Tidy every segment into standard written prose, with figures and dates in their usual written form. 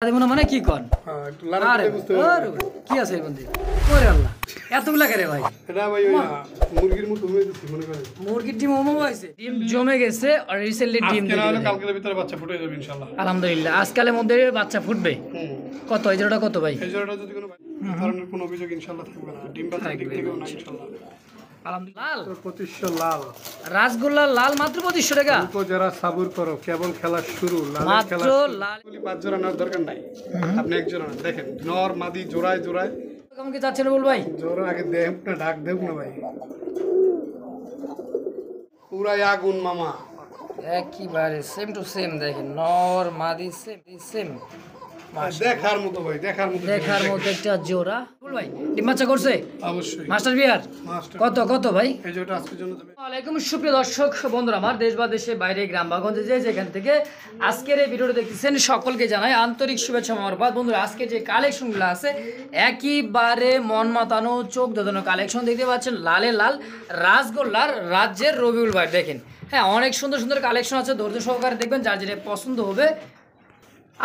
মানে কি কন কি আছে এতগুলা করে ভাই মুরগির ডিম ডিম জমে গেছে আর রিসেন্টলি ডিম কালকের ভিতরে বাচ্চা ফুটে যাবে ইনশাআল্লাহ। আলহামদুলিল্লাহ আজকালের মধ্যে বাচ্চা ফুটবে। কত এই জোড়াটা কত ভাই? এই জোড়াটা যদি ধরনের কোনো অভিযোগ ইনশাআল্লাহ থাকবে না, ডিম বাচ্চা দিক থেকেও না ইনশাআল্লাহ। লাল 2500 লাল রাসগোল্লা লাল মাত্র 2500 টাকা। তো যারা সাবুর করো কেবল খেলা শুরু, লালের খেলা লাল 5 জোড়া নেওয়ার দরকার নাই, আপনি এক জোড়া দেখেন নর মাদি জোড়ায় জোড়ায় কেমন কি যাচ্ছে বল ভাই? জোড়া আগে দেখ না, ডাক দেখ না ভাই, পুরাই আগুন মামা একবারে সেম টু সেম। দেখেন নর মাদি সেম সেম দেখার মতো ভাই, দেখার মতো একটা জোড়া বল ভাই। ডিম বাচ্চা করছে অবশ্যই মাস্টার বিয়ার। কত কত ভাই? এই জোড়া আজকের জন্য দেবে। ওয়ালাইকুম সুপ্রিয় দর্শক বন্ধুরা, আমার দেশ বা দেশের বাইরে গ্রাম বা গঞ্জে যে যেখান থেকে আজকের এই ভিডিওটা দেখতেছেন সকলকে জানাই আন্তরিক শুভেচ্ছা মোবারকবাদ। বন্ধুরা আজকে যে কালেকশনগুলো আছে একেবারে মন মাতানো চোখ ধাঁধানো কালেকশন দেখতে পাচ্ছেন। লালে লাল রাসগোল্লার রাজ্যের রবিউল ভাই দেখেন। হ্যাঁ অনেক সুন্দর সুন্দর কালেকশন আছে, ধৈর্য সহকারে দেখবেন, যার যেটা পছন্দ হবে।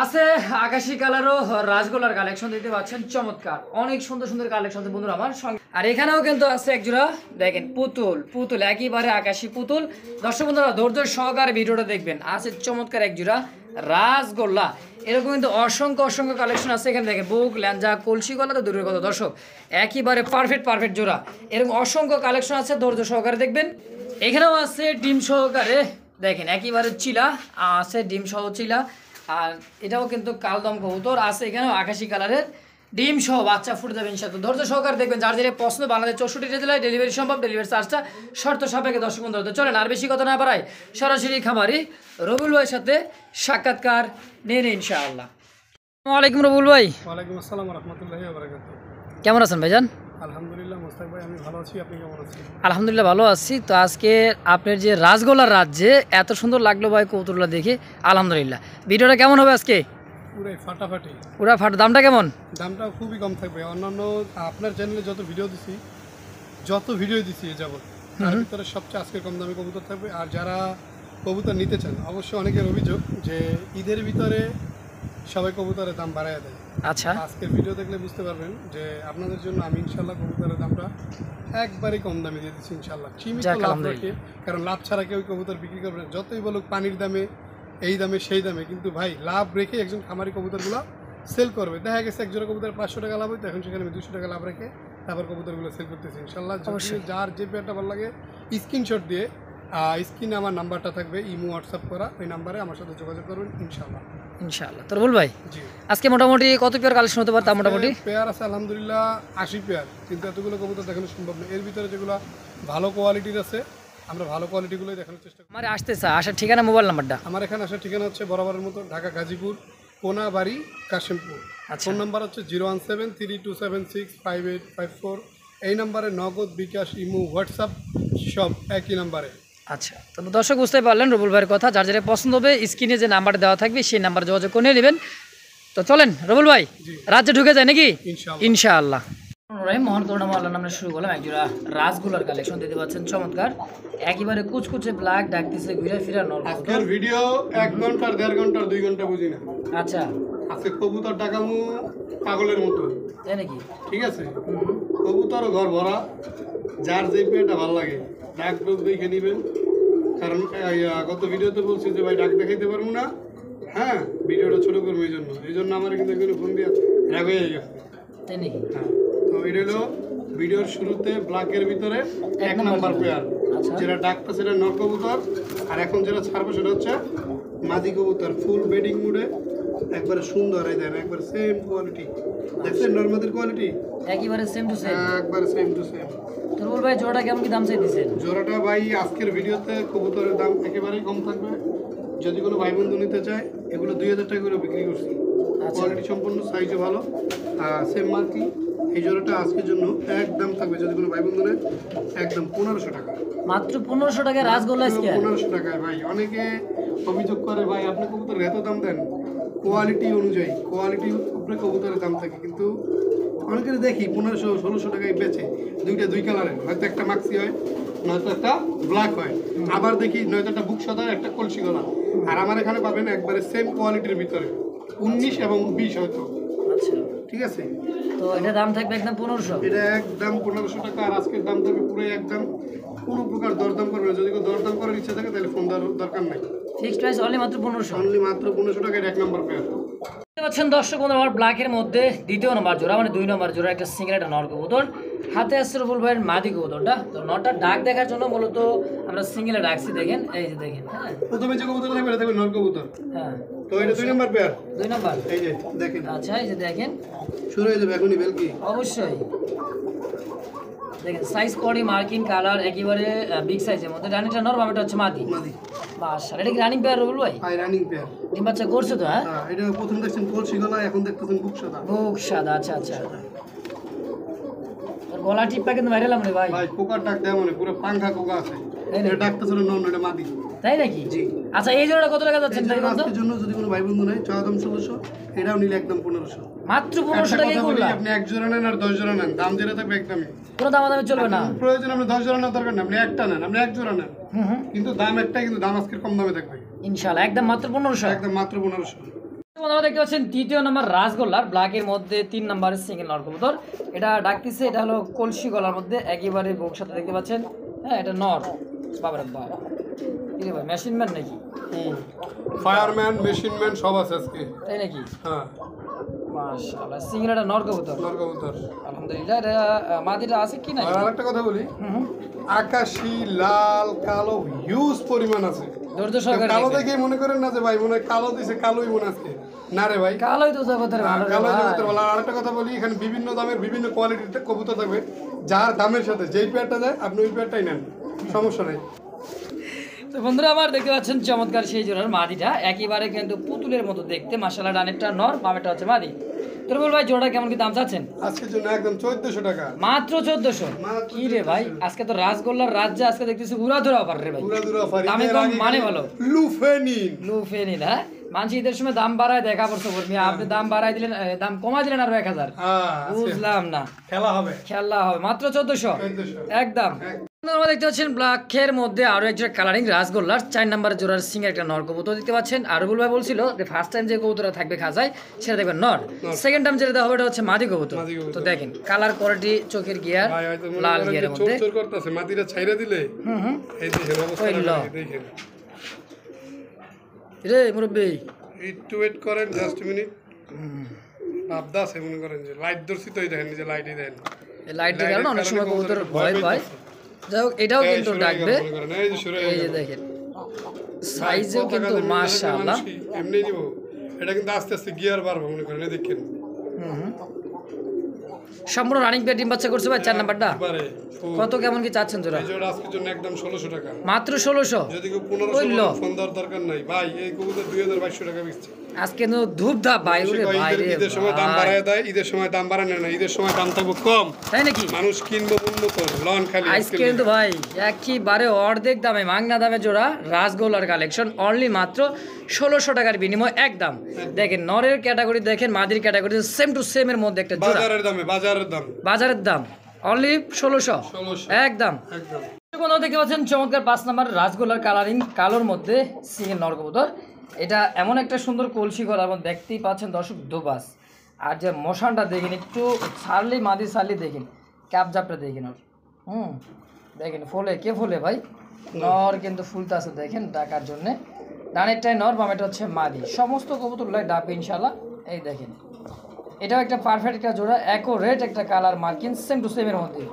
আছে আকাশি কালারও রাসগোল্লার কালেকশন দেখতে পাচ্ছেন, চমৎকার অনেক সুন্দর সুন্দর কালেকশন আছে বন্ধুরা আমার সঙ্গে। আর এখানেও কিন্তু আছে একজোড়া দেখেন পুতুল, পুতুল একেবারে আকাশি পুতুল। দর্শক বন্ধুরা ধৈর্য সহকারে ভিডিওটা দেখবেন, আছে চমৎকার একজোড়া রাসগোল্লা। এরকম কিন্তু অসংখ্য অসংখ্য কালেকশন আছে এখানে দেখেন। বুক ল্যাঞ্জা কলসি গলা তো দূরের কথা দর্শক, একেবারে পারফেক্ট জোড়া। এরকম অসংখ্য কালেকশন আছে, ধৈর্য সহকারে দেখবেন। এখানেও আছে ডিম সহকারে দেখেন, একেবারে চিলা আছে, ডিম সহ চিলা। আর এটাও কিন্তু কালদম কবুতর আছে, এখানেও আকাশি কালারের ডিম সহ বাচ্চা ফুটে যাবে ইনশাআল্লাহ। ধৈর্য সহকারে দেখবেন, যার যেটা পছন্দ। বাংলাদেশ 64 জেলায় ডেলিভারি সম্ভব, ডেলিভারি চার্জটা শর্ত সাপেক্ষে। দর্শক বন্ধুরা চলেন আর বেশি কথা না বাড়াই, সরাসরি খামারি রবিউল ভাইয়ের সাথে সাক্ষাৎকার নিয়ে নিন ইনশাআল্লাহ। আসসালামু আলাইকুম রবিউল ভাই। ওয়ালাইকুম আসসালাম ওয়া রাহমাতুল্লাহি ওয়া বারাকাতুহু। কেমন আছেন ভাইজান? আলহামদুলিল্লাহ মোস্তাক ভাই আমি ভালো আছি, আপনি কেমন আছেন? আলহামদুলিল্লাহ ভালো আছি। তো আজকে আপনার যে রাসগোল্লার রাজ্যে এত সুন্দর লাগলো ভাই কবুতরগুলো দেখে, আলহামদুলিল্লাহ। ভিডিওটা কেমন হবে আজকে? পুরাই ফাটাফাটি। পুরা ফাটা। দামটা কেমন? দামটা খুবই কম থাকবে। অন্যান্য আপনার চ্যানেলে যত ভিডিও দিছি এ যাবত তার ভিতরে সবচেয়ে আজকের কম দামে কবুতর থাকবে। আর যারা কবুতর নিতে চান, অবশ্যই অনেকের অভিযোগ যে ঈদের ভিতরে সবাই কবুতরের দাম বাড়ায় দেয়। আচ্ছা আজকের ভিডিও দেখলে বুঝতে পারবেন যে আপনাদের জন্য আমি ইনশাল্লাহ কবুতরের দামটা একবারই কম দামে দিয়ে দিচ্ছি ইনশাল্লাহ। সীমিত লাভ রেখে, কারণ লাভ ছাড়া কেউ কবুতর বিক্রি করবে না। যতই বলুক পানির দামে, এই দামে সেই দামে, কিন্তু ভাই লাভ রেখে একজন খামারি কবুতরগুলো সেল করবে। দেখা গেছে এক জোড়া কবুতর 500 টাকা লাভ হইতো, এখন সেখানে আমি 200 টাকা লাভ রেখে তারপর কবুতরগুলো সেল করতেছি ইনশাল্লাহ। যার যে পেয়ারটা ভালো লাগে স্ক্রিনশট দিয়ে স্ক্রিনে আমার নাম্বারটা থাকবে, ইমো হোয়াটসঅ্যাপ করা, ওই নাম্বারে আমার সাথে যোগাযোগ করবেন ইনশাল্লাহ। ইনশাআল্লাহ। তোর বল ভাই আজকে মোটামুটি কত পেয়ার কালেকশন হতে পারে? তা মোটামুটি পেয়ার আছে আলহামদুলিল্লাহ 80 পেয়ার, কিন্তু এতগুলো কবুতর দেখানো সম্ভব না। এর ভিতরে যেগুলো ভালো কোয়ালিটির আছে আমরা ভালো কোয়ালিটিগুলোই দেখানোর চেষ্টা করি। আমার আসতে চা আসার ঠিকানা, মোবাইল নাম্বারটা? আমার এখানে আসার ঠিকানা হচ্ছে বরাবরের মতো ঢাকা গাজীপুর কোনাবাড়ি কাশিমপুর। ফোন নাম্বার হচ্ছে 01732765854। এই নাম্বারে নগদ, বিকাশ, ইমো, হোয়াটসঅ্যাপ সব একই নাম্বারে। আচ্ছা, তো দর্শক বুঝতে পারলেন রবিউল ভাইয়ের কথা। যার যেটা পছন্দ হবে স্ক্রিনে যে নাম্বার দেওয়া থাকবে সেই নাম্বারে যোগাযোগ করে নেবেন। তো চলেন রবিউল ভাই রাজ্যে ঢুকে যায় নাকি? ইনশাআল্লাহ। মোহন করুণা আল্লাহ নামে শুরু করলাম একজোড়া রাসগোল্লার কালেকশন দেখতে পাচ্ছেন, চমৎকার একেবারে কুচকুচে ব্ল্যাক, ডাকতেছে ঘুরে ফিরা নর। আজকের ভিডিও 1 ঘন্টা 1.5 ঘন্টা 2 ঘন্টা বুঝি না। আচ্ছা আজকে কবুতর ডাকামু পাগলের মতো, তাই নাকি? ঠিক আছে, কবুতর ঘর ভরা। যার যে পেয়েটা ভালো লাগে ডাক ডোক দেখে নেবেন, কারণ গত ভিডিওতে বলছি যে ভাই ডাক দেখাইতে পারবো না। হ্যাঁ ভিডিওটা ছোটো করবো, এই জন্য আমার কিন্তু এখানে ফোন দিয়ে রাগ হয়ে গেছে। তাই নাকি? হ্যাঁ, তো এটা হলো ভিডিওর শুরুতে ব্ল্যাকের ভিতরে 1 নাম্বার পেয়ার, যেটা ডাকটা সেটা নর কবুতর। আর এখন যেটা ছাড়বো সেটা হচ্ছে মাদি কবুতর, ফুল বেডিং মুডে, একবারে সুন্দর। এই দেন একবারে সেম কোয়ালিটি, দেখছেন নর্মাদের কোয়ালিটি একেবারে সেম টু সেম, একবারে সেম টু সেম। তোর বল ভাই জোড়াটা কেমন কি দাম চাইতেছেন? জোড়াটা ভাই আজকের ভিডিওতে কবুতরের দাম একেবারেই কম থাকবে। যদি কোনো ভাই বন্ধু নিতে চায়, এগুলো 2000 টাকা করে বিক্রি করছি। কোয়ালিটি সম্পন্ন, সাইজও ভালো, সেম মার্কি। এই জোড়াটা আজকের জন্য একদম থাকবে, যদি কোনো ভাই বন্ধু নেয় একদম 1500 টাকা। মাত্র 1500 টাকায় রাসগোল্লা? 1500 টাকায় ভাই। অনেকে অভিযোগ করে ভাই আপনি কবুতরের এত দাম দেন, কোয়ালিটি অনুযায়ী কোয়ালিটির উপরে কবুতরের দাম থাকে, কিন্তু অনেকের দেখি 1500-1600 টাকায় বেচে। দুইটা 2 কালারের, হয়তো একটা মাক্সি হয়, নয়তো একটা ব্ল্যাক হয়। আবার দেখি নয়তো একটা বুক সাদা, একটা কলসি গলা। আর আমার এখানে পাবেন একবারে সেম কোয়ালিটির ভিতরে 19 এবং 20 হয়তো। আচ্ছা, ঠিক আছে, তো এটা দাম থাকবে একদম 1500। এটা একদম 1500 টাকা। আর আজকের দাম থাকবে পুরো একদম, কোনো প্রকার দরদাম করবে না। যদি কেউ দরদাম করার ইচ্ছা থাকে তাহলে ফোন দেওয়ার দরকার নাই। ফিক্সড প্রাইস অনলি মাত্র 1500। অনলি মাত্র 1500 টাকা। এটা 1 নম্বর পেয়ার। দেখতে পাচ্ছেন দর্শক বন্ধুরা, আমার ব্ল্যাকের মধ্যে দ্বিতীয় নম্বর জোড়া, মানে 2 নম্বর জোড়া, একটা সিঙ্গেল একটা নর কবুতর। হাতে আসছে রুবুল ভাইয়ের মাদি কবুতরটা। তো নরটা ডাক দেখার জন্য মূলত আমরা সিঙ্গেলে ডাকছি, দেখেন এই যে দেখেন। হ্যাঁ প্রথমে যে কবুতর থাকবে এটা থাকবে নর কবুতর। হ্যাঁ, তো এটা 2 নম্বর পেয়ার। 2 নম্বর। এই যে দেখেন, আচ্ছা, এই যে দেখেন, শুরু হয়ে যাবে এখনই বেলকি। অবশ্যই দেখেন সাইজ কোয়ালি মার্কিং কালার একেবারে বিগ সাইজের মধ্যে। রানিটা নর, বামেটা হচ্ছে মাদি। মাদি। মাশাআল্লাহ, এটা কি রানিং পেয়ার রুবুল ভাই? Hi running pair. ডিম বাচ্চা করছে তো? হ্যাঁ, হ্যাঁ, এটা প্রথম দেখছেন কলসি গলা, এখন দেখতেছেন বুক সাদা। বুক সাদা। আচ্ছা আচ্ছা, ওর গলা টিপটা কিন্তু ভাইরাল আমরা ভাই। ভাই কোকার ডাক দেয় মানে পুরো পাংখা কোকা আছে। এটা ডাকতেছিল নন, এটা মাদি। তাই নাকি? জি। আচ্ছা, এই জোড়াটা কত টাকা যাচ্ছে ভাই বন্ধু? আজকের জন্য যদি কোনো ভাই বন্ধু নাই, চাওয়া দাম 1600, এটাও নিলে একদম 1500। মাত্র 1500 টাকায় করলা? আপনি 1 জোড়া নেন আর 10 জোড়া নেন, দাম যেটা থাকবে একদমই। কোনো দামাদামি চলবে না? প্রয়োজন আপনি 10 জোড়া নেওয়ার দরকার না, আপনি একটা নেন, আপনি 1 জোড়া নেন, হুম, কিন্তু দাম একটাই, কিন্তু দাম আজকের কম দামে থাকবে ইনশাআল্লাহ একদম মাত্র 1500। একদম মাত্র 1500। আপনারা দেখতে পাচ্ছেন দ্বিতীয় নম্বর রাজগোল্লার ব্ল্যাকের মধ্যে 3 নম্বরের সিঙ্গেল নর কবুতর। এটা ডাকতেছে, এটা হলো কলসি গলার মধ্যে একেবারে বুক সাথে দেখতে পাচ্ছেন। হ্যাঁ, এটা নর। বাবারে বাবা, কি রে ভাই, মেশিন ম্যান নাকি? ফায়ারম্যান, মেশিন ম্যান সব আছে আজকে। তাই নাকি? হ্যাঁ, মাশাআল্লাহ, সিঙ্গেল একটা নর কবুতর। নর কবুতর। আলহামদুলিল্লাহ। এটা মাদিটা আছে কি না? আর আরেকটা কথা বলি, হুম, আকাশি, লাল, কালো হিউজ পরিমাণ আছে। ধৈর্য সহকারে কালো দেখবেন। দেখে মনে করেন না যে ভাই মনে হয় কালো দিছে, কালোই মনে আজকে না রে ভাই, কালোই তো জগতের ভালো রে কালো ভাই। জগতের বলা। আর একটা কথা বলি, এখানে বিভিন্ন দামের বিভিন্ন কোয়ালিটির কবুতর থাকবে, যার দামের সাথে যেই পেয়ারটা যায় আপনি ওই পেয়ারটাই নেন, সমস্যা নেই। তো বন্ধুরা, আমার দেখতে পাচ্ছেন চমৎকার সেই জোড়ার মাদিটা, একেবারে কিন্তু পুতুলের মতো দেখতে। মাশাআল্লাহ, ডানেরটা নর, বামেরটা হচ্ছে মাদি। তো বল ভাই, জোড়া কেমন কি দাম চাচ্ছেন? আজকের জন্য একদম 1400 টাকা। মাত্র 1400? মাত্র কি রে ভাই, আজকে তো রাজগোল্লার রাজ্যে আজকে দেখতেছি উড়াধুরা অফার রে ভাই। পুরা অফার। দামে কম মানে ভালো। লুফেনিন লুফেনি না? মানুষ ঈদের সময় দাম বাড়ায় দেখা পড়ছে বলবি, আপনি দাম বাড়ায় দিলেন, দাম কমায় দিলেন আরো 1000। বুঝলাম না, খেলা হবে, খেলা হবে। মাত্র 1400 একদম। আপনারা দেখতে পাচ্ছেন ব্ল্যাকের মধ্যে আরো একটা কালারিং রাজগোল্লার 4 নাম্বার জোড়ার সিঙ্গেল একটা নর কবুতর দেখতে পাচ্ছেন। আর রুবুল ভাই বলছিল যে ফার্স্ট টাইম যে কবুতরটা থাকবে খাঁচায় সেটা দেখবেন নর, সেকেন্ড টাইম যেটা দেওয়া হবে এটা হচ্ছে মাদি কবুতর। তো দেখেন কালার কোয়ালিটি, চোখের গিয়ার লাল গিয়ারের মধ্যে চোর করতেছে, মাটিটা ছাইরা দিলে এই দেখেন অবস্থা, দেখেন রে মুরব্বি। একটু ওয়েট করেন, জাস্ট মিনিট। ভাবদা আছে মনে করেন যে লাইট ধরছি, তো এই দেখেন যে লাইটই দেন, এই লাইটের কারণে অনেক সময় কবুতর ভয় পায়। যাই হোক, এটাও কিন্তু ডাকবে। এই যে দেখেন সাইজও কিন্তু মাশাআল্লাহ। এমনি দিব, এটা কিন্তু আস্তে আস্তে গিয়ার বাড়বে মনে করেন, দেখেন সম্পূর্ণ রানিং পেয়ার ডিম বাচ্চা করছে ভাই 4 নাম্বারটা। কত কেমন কি চাচ্ছেন জোড়া? এই জোড়া আজকের জন্য একদম 1600 টাকা। মাত্র 1600? যদি কেউ 1500 ফোন দেওয়ার দরকার নাই ভাই, এই কবুতর 2200 টাকা বিকছে আজকে তো ধূপ ধাপ ভাই। ওরে ভাই রে, ঈদের সময় দাম বাড়ায় দেয়, ঈদের সময় দাম বাড়ায় না, ঈদের সময় দাম থাকবে কম, তাই নাকি? মানুষ কিনবো উন্নত লন খালি। আজকে কিন্তু ভাই একেবারে অর্ধেক দামে মাংনা দামে জোড়া রাজগোলার কালেকশন, অনলি মাত্র 1600 টাকার বিনিময় একদম। দেখেন নরের ক্যাটাগরি দেখেন, মাদির ক্যাটাগরি সেম টু সেম এর মধ্যে একটা জোড়া। বাজারের দামে, বাজারের দাম অনলি 1600 একদম। কোথাও দেখতে পাচ্ছেন চমৎকার 5 নাম্বার রাজগোলার কালারিং কালোর মধ্যে সিঙ্গেল নর কবুতর। এটা এমন একটা সুন্দর কলসি গলার মধ্যে দেখতেই পাচ্ছেন দর্শক, দুবাস। আর যে মশানটা দেখেন, একটু ছাড়লি মাদি ছাড়লি দেখেন, ক্যাপ জাপটা দেখেন ওর। দেখেন ফলে কে ফলে ভাই, নর কিন্তু ফুলতে আছে দেখেন ডাকার জন্যে। ডানেরটাই নর, বামেটা হচ্ছে মাদি। সমস্ত কবুতরগুলাই ডাকবে ইনশাল্লাহ। এই দেখেন এটাও একটা পারফেক্ট একটা জোড়া, অ্যাকোরেট একটা colour marking same to same এর মধ্যে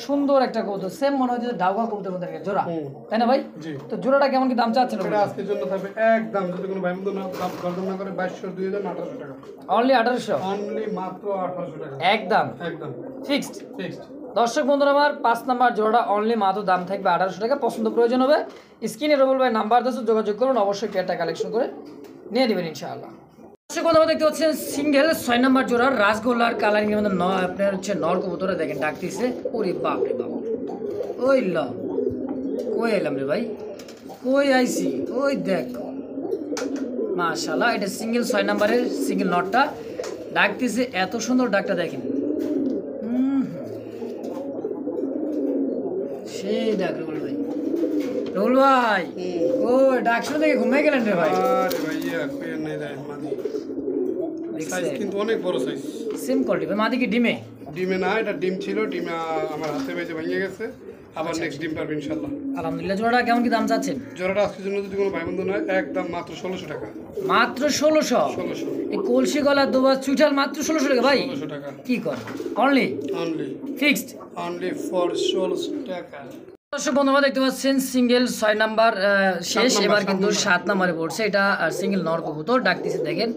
সুন্দর একটা কবুতর, সেম মনে হচ্ছে ডাউকা কবুতরের মধ্যে একটা জোড়া, তাই না ভাই? তো জোড়াটা কেমন কি দাম চাচ্ছেন? এটা আজকের জন্য থাকবে একদম, যদি কোনো ভাই বন্ধু না গর্দন না করে 2200, 2000, 1800 টাকা। অনলি 1800? অনলি মাত্র 1800 টাকা একদম একদম ফিক্সড। ফিক্সড। দর্শক বন্ধুরা, আমার 5 নাম্বার জোড়াটা অনলি মাত্র দাম থাকবে 1800 টাকা। পছন্দ প্রয়োজন হবে স্ক্রিনে রুবুল ভাই নাম্বার দিয়েছে, যোগাযোগ করুন, অবশ্যই পেয়ারটা কালেকশন করে নিয়ে নেবেন ইনশাআল্লাহ। দর্শক বন্ধুরা দেখতে পাচ্ছেন সিঙ্গেল 6 নাম্বার জোড়ার রাজগোল্লার কালারিং এর মধ্যে আপনার হচ্ছে নর কবুতরে দেখেন ডাকতেছে। ওরে বাপ রে বাপ, ওই ল কই এলাম রে ভাই, কই আইছি, ওই দেখ মাশাআল্লাহ। এটা সিঙ্গেল 6 নাম্বারের সিঙ্গেল নটটা ডাকতেছে, এত সুন্দর ডাকটা দেখেন। সেই ডাক রুবুল ভাই, রুবুল ভাই ও ডাক শুনে দেখে ঘুমিয়ে গেলেন রে ভাই। আরে ভাইয়া কই নাই দেয় মাদি। সাইজ কিন্তু অনেক বড় সাইজ। সেম কোয়ালিটি ভাই। মাদি কি ডিমে? ডিমে না, এটা ডিম ছিল, ডিমে আমার হাতে বেজে ভেঙে গেছে, আবার নেক্সট ডিম পারবে ইনশাআল্লাহ। আলহামদুলিল্লাহ। জোড়াটা কেমন কি দাম চাচ্ছেন? জোড়াটা আজকের জন্য যদি কোনো ভাই বন্ধু নয়, একদম মাত্র 1600 টাকা। মাত্র 1600? 1600। এই কলসি গলা দুবার চুইঠাল মাত্র 1600 টাকা ভাই? 1600 টাকা। কি কর? Only only fixed? Only for 1600 টাকা। দর্শক বন্ধুরা দেখতে পাচ্ছেন সিঙ্গেল 6 নাম্বার শেষ, এবার কিন্তু 7 নম্বরে পড়ছে। এটা সিঙ্গেল নর কবুতর, ডাকতেছে দেখেন,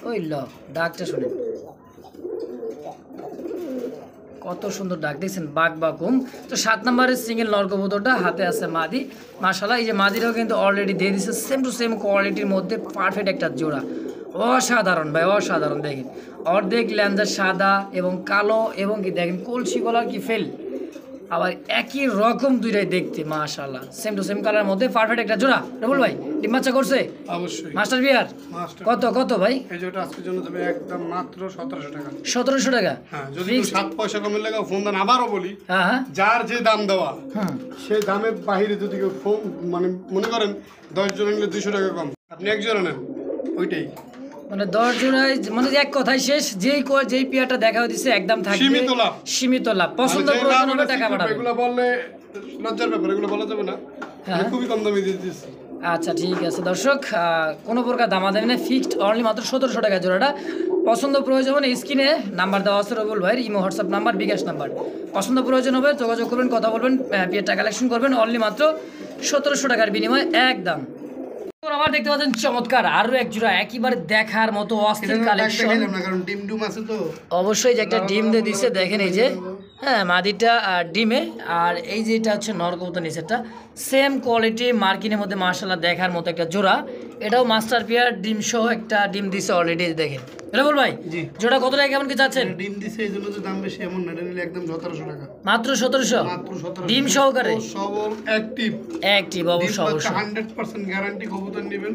ওই ল ডাকটা শুনেন কত সুন্দর ডাক, দেখছেন বাঘ বাকুম। তো 7 নম্বরের সিঙ্গেল নর কবুতরটা হাতে আছে মাদি। মাশাআল্লাহ, এই যে মাদিটাও কিন্তু অলরেডি দিয়ে দিচ্ছে সেম টু সেম কোয়ালিটির মধ্যে পারফেক্ট একটা জোড়া। অসাধারণ ভাই, অসাধারণ। দেখেন অর্ধেক ল্যাঞ্জা সাদা এবং কালো, এবং কি দেখেন কলসি গলার কি ফেল, আবার একই রকম দুইটাই দেখতে মাশাআল্লাহ, সেম টু সেম কালার মধ্যে পারফেক্ট একটা জোড়া। রবুল ভাই ডিম বাচ্চা করছে? অবশ্যই। মাস্টার বিয়ার মাস্টার। কত কত ভাই? এই জোড়াটা আজকের জন্য যাবে একদম মাত্র 1700 টাকা। 1700 টাকা? হ্যাঁ, যদি 7 পয়সা কমে লাগা ফোন দেন, আবারও বলি, হ্যাঁ হ্যাঁ যার যে দাম দেওয়া হুম সেই দামের বাইরে যদি কেউ ফোন মানে মনে করেন 10 জন নিলে 200 টাকা কম, আপনি এক জোড়া নেন, ওইটাই মানে 10 জোড়ায় মানে এক কথাই শেষ, যেই পেয়ারটা দেখা হইছে একদম থাকবে সীমিত লাভ। সীমিত লাভ। পছন্দ মানে যে প্রয়োজন লাভ হলে এটা টাকা secret, পাঠাবে। এগুলো বললে লজ্জার ব্যাপার, এগুলো বলা যাবে না। হ্যাঁ। আমি খুবই কম দামে দিয়ে দিচ্ছি। আচ্ছা ঠিক আছে দর্শক, কোনো প্রকার দামাদামি না, ফিক্সড অনলি মাত্র 1700 টাকা জোড়াটা। পছন্দ প্রয়োজন হলে স্ক্রিনে নাম্বার দেওয়া আছে রবুল ভাইয়ের, ইমো হোয়াটসঅ্যাপ নাম্বার, বিকাশ নাম্বার। পছন্দ প্রয়োজন হবে যোগাযোগ করবেন, কথা বলবেন, পেয়ারটা কালেকশন করবেন অনলি মাত্র 1700 টাকার বিনিময়ে একদম। আবার দেখতে পাচ্ছেন চমৎকার আরো এক জোড়া, একেবারে দেখার মতো অস্থির কালেকশন। কারণ ডিম ডুম আছে তো অবশ্যই যে একটা ডিম দিয়ে দিছে, দেখেন এই যে, হ্যাঁ মাদিটা ডিমে, আর এই যে এটা হচ্ছে নর কবুতর নিচেরটা, সেম কোয়ালিটি মার্কিনের মধ্যে মাশাআল্লাহ দেখার মতো একটা জোড়া। এটাও মাস্টার পেয়ার, ডিম সহ একটা ডিম দিছে অলরেডি, দেখেন। এটা বল ভাই জি। জোড়া কত টাকা কেমন কি যাচ্ছেন? ডিম দিছে এই জন্য যে দাম বেশি এমন না, এটা নিলে একদম 1700 টাকা। মাত্র 1700? মাত্র 1700 ডিম সহকারে? সবল অ্যাক্টিভ অ্যাক্টিভ অবশ্যই অবশ্যই। 100% গ্যারান্টি কবুতর নেবেন।